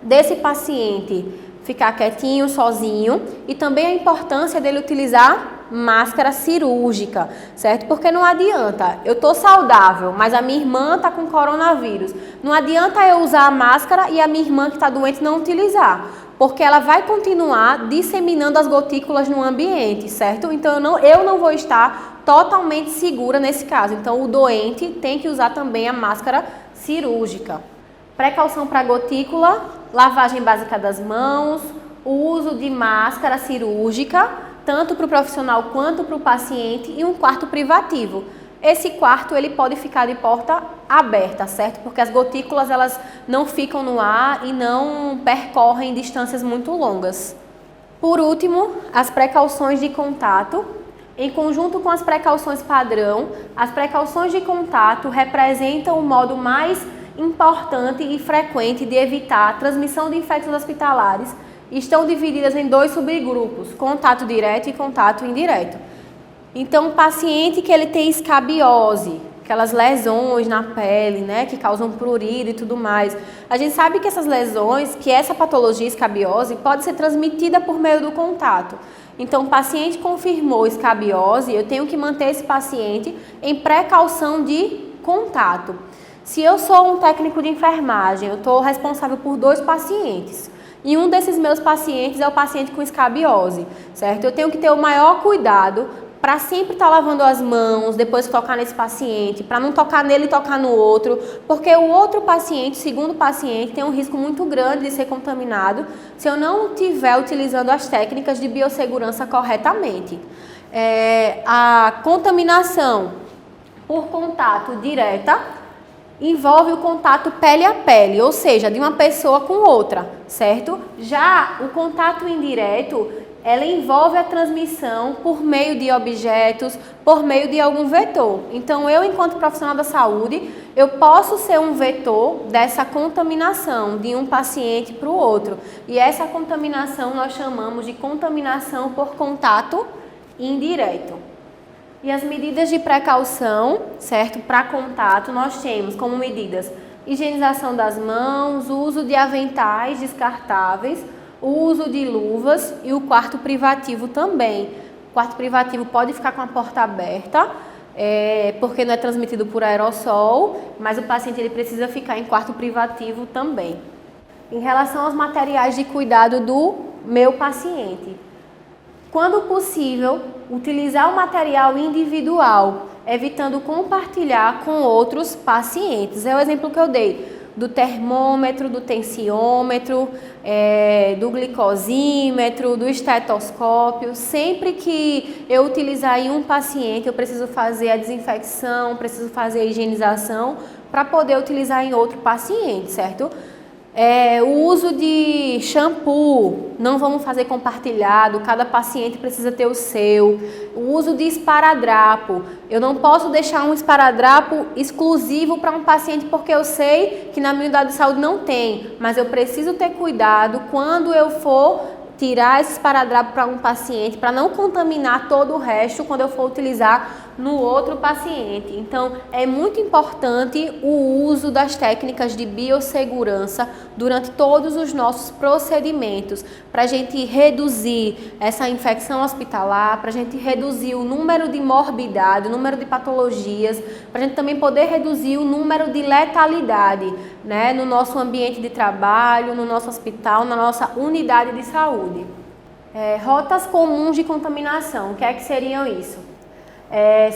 desse paciente ficar quietinho, sozinho, e também a importância dele utilizar máscara cirúrgica, certo? Porque não adianta, eu tô saudável, mas a minha irmã tá com coronavírus. Não adianta eu usar a máscara e a minha irmã que tá doente não utilizar, porque ela vai continuar disseminando as gotículas no ambiente, certo? Então eu não vou estar totalmente segura nesse caso. Então o doente tem que usar também a máscara cirúrgica. Precaução para gotícula, lavagem básica das mãos, o uso de máscara cirúrgica, tanto para o profissional quanto para o paciente, e um quarto privativo. Esse quarto ele pode ficar de porta aberta, certo? Porque as gotículas elas não ficam no ar e não percorrem distâncias muito longas. Por último, as precauções de contato. Em conjunto com as precauções padrão, as precauções de contato representam o modo mais importante e frequente de evitar a transmissão de infecções hospitalares. Estão divididas em 2 subgrupos, contato direto e contato indireto. Então, o paciente que ele tem escabiose, aquelas lesões na pele, né, que causam prurido e tudo mais. A gente sabe que essas lesões, que essa patologia escabiose, pode ser transmitida por meio do contato. Então, o paciente confirmou escabiose, eu tenho que manter esse paciente em precaução de contato. Se eu sou um técnico de enfermagem, eu estou responsável por 2 pacientes. E um desses meus pacientes é o paciente com escabiose, certo? Eu tenho que ter o maior cuidado para sempre estar lavando as mãos depois que tocar nesse paciente, para não tocar nele e tocar no outro, porque o outro paciente, o segundo paciente, tem um risco muito grande de ser contaminado se eu não estiver utilizando as técnicas de biossegurança corretamente. A contaminação por contato direta envolve o contato pele a pele, ou seja, de uma pessoa com outra, certo? Já o contato indireto, ela envolve a transmissão por meio de objetos, por meio de algum vetor. Então, eu, enquanto profissional da saúde, eu posso ser um vetor dessa contaminação de um paciente para o outro. E essa contaminação nós chamamos de contaminação por contato indireto. E as medidas de precaução, certo? Para contato, nós temos como medidas higienização das mãos, o uso de aventais descartáveis, o uso de luvas e o quarto privativo também. O quarto privativo pode ficar com a porta aberta, porque não é transmitido por aerossol, mas o paciente ele precisa ficar em quarto privativo também. Em relação aos materiais de cuidado do meu paciente, quando possível, utilizar o material individual, evitando compartilhar com outros pacientes. É o exemplo que eu dei do termômetro, do tensiômetro, do glicosímetro, do estetoscópio. Sempre que eu utilizar em um paciente, eu preciso fazer a desinfecção, preciso fazer a higienização para poder utilizar em outro paciente, certo? O uso de shampoo, não vamos fazer compartilhado, cada paciente precisa ter o seu. O uso de esparadrapo, eu não posso deixar um esparadrapo exclusivo para um paciente porque eu sei que na minha unidade de saúde não tem, mas eu preciso ter cuidado quando eu for tirar esse esparadrapo para um paciente, para não contaminar todo o resto quando eu for utilizar no outro paciente. Então, é muito importante o uso das técnicas de biossegurança durante todos os nossos procedimentos, para a gente reduzir essa infecção hospitalar, para a gente reduzir o número de morbidade, o número de patologias, para a gente também poder reduzir o número de letalidade, né, no nosso ambiente de trabalho, no nosso hospital, na nossa unidade de saúde. Rotas comuns de contaminação, o que é que seriam isso?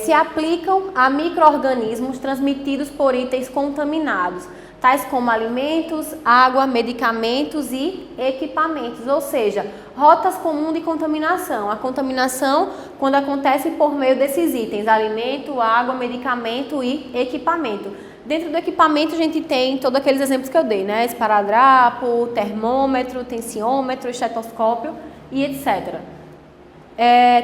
Se aplicam a micro-organismos transmitidos por itens contaminados, tais como alimentos, água, medicamentos e equipamentos, ou seja, rotas comuns de contaminação. A contaminação quando acontece por meio desses itens, alimento, água, medicamento e equipamento. Dentro do equipamento a gente tem todos aqueles exemplos que eu dei, né? Esparadrapo, termômetro, tensiômetro, estetoscópio e etc.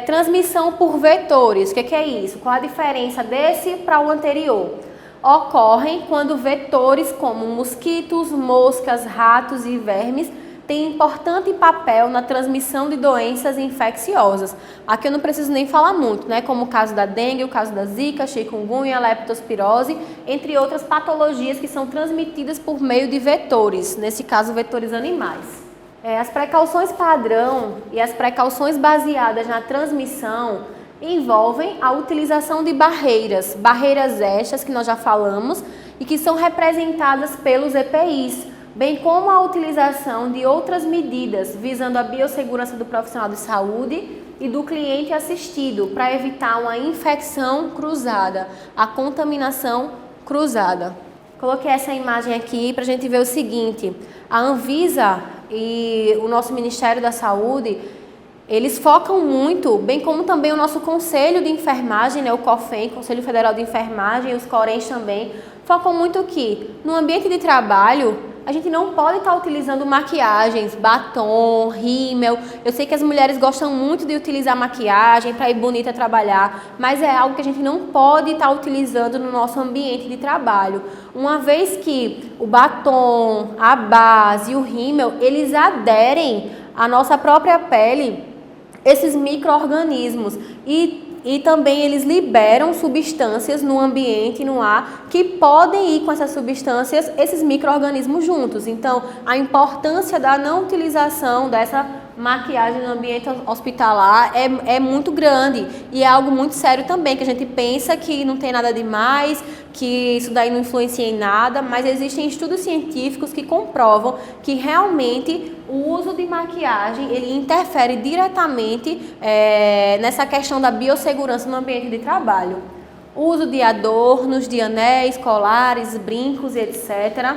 Transmissão por vetores, o que é isso? Qual a diferença desse para o anterior? Ocorrem quando vetores como mosquitos, moscas, ratos e vermes têm importante papel na transmissão de doenças infecciosas. Aqui eu não preciso nem falar muito, né? Como o caso da dengue, o caso da zika, chikungunya, leptospirose, entre outras patologias que são transmitidas por meio de vetores, nesse caso vetores animais. As precauções padrão e as precauções baseadas na transmissão envolvem a utilização de barreiras estas que nós já falamos e que são representadas pelos EPIs, bem como a utilização de outras medidas visando a biossegurança do profissional de saúde e do cliente assistido para evitar uma infecção cruzada, a contaminação cruzada. Coloquei essa imagem aqui para a gente ver o seguinte: a Anvisa e o nosso Ministério da Saúde, eles focam muito, bem como também o nosso Conselho de Enfermagem, né, o COFEN, Conselho Federal de Enfermagem, e os CORENs também, focam muito que no ambiente de trabalho a gente não pode estar utilizando maquiagens, batom, rímel. Eu sei que as mulheres gostam muito de utilizar maquiagem para ir bonita trabalhar, mas é algo que a gente não pode estar utilizando no nosso ambiente de trabalho. Uma vez que o batom, a base e o rímel, eles aderem à nossa própria pele, esses micro-organismos, e também eles liberam substâncias no ambiente, no ar, que podem ir com essas substâncias, esses micro-organismos juntos. Então, a importância da não utilização dessa maquiagem no ambiente hospitalar é muito grande e é algo muito sério também, que a gente pensa que não tem nada demais, que isso daí não influencia em nada, mas existem estudos científicos que comprovam que realmente o uso de maquiagem ele interfere diretamente nessa questão da biossegurança no ambiente de trabalho. O uso de adornos, de anéis, colares, brincos, etc.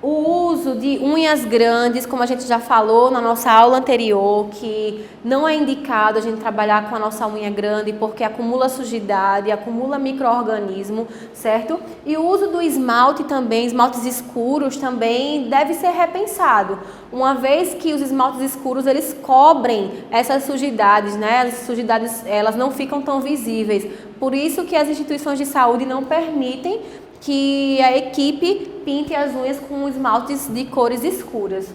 O uso de unhas grandes, como a gente já falou na nossa aula anterior, que não é indicado a gente trabalhar com a nossa unha grande porque acumula sujidade, acumula micro-organismo, certo? E o uso do esmalte também, esmaltes escuros também deve ser repensado, uma vez que os esmaltes escuros eles cobrem essas sujidades, né? As sujidades elas não ficam tão visíveis, por isso que as instituições de saúde não permitem que a equipe pinte as unhas com esmaltes de cores escuras.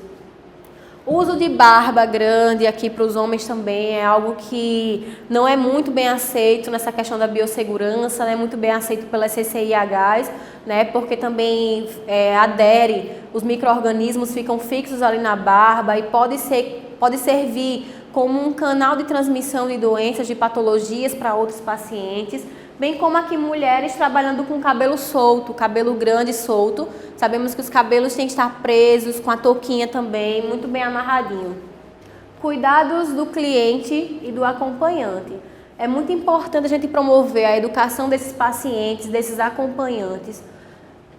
O uso de barba grande aqui para os homens também é algo que não é muito bem aceito nessa questão da biossegurança, não é muito bem aceito pelas CCIHs, né, porque também adere, os micro-organismos ficam fixos ali na barba e pode servir como um canal de transmissão de doenças, de patologias para outros pacientes, bem como aqui mulheres trabalhando com cabelo solto, cabelo grande solto. Sabemos que os cabelos têm que estar presos, com a touquinha também, muito bem amarradinho. Cuidados do cliente e do acompanhante. É muito importante a gente promover a educação desses pacientes, desses acompanhantes,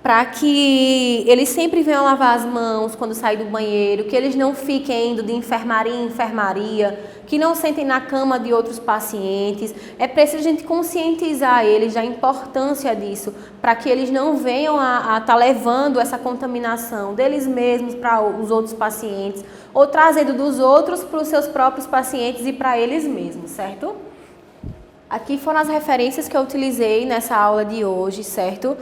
para que eles sempre venham lavar as mãos quando saem do banheiro, que eles não fiquem indo de enfermaria em enfermaria, que não sentem na cama de outros pacientes. É preciso a gente conscientizar eles da importância disso, para que eles não venham a estar levando essa contaminação deles mesmos para os outros pacientes, ou trazendo dos outros para os seus próprios pacientes e para eles mesmos, certo? Aqui foram as referências que eu utilizei nessa aula de hoje, certo?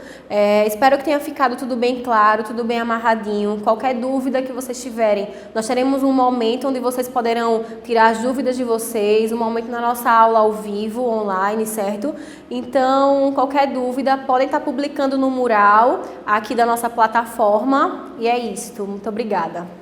Espero que tenha ficado tudo bem claro, tudo bem amarradinho. Qualquer dúvida que vocês tiverem, nós teremos um momento onde vocês poderão tirar as dúvidas de vocês, um momento na nossa aula ao vivo, online, certo? Então, qualquer dúvida, podem estar publicando no mural aqui da nossa plataforma. E é isso. Muito obrigada.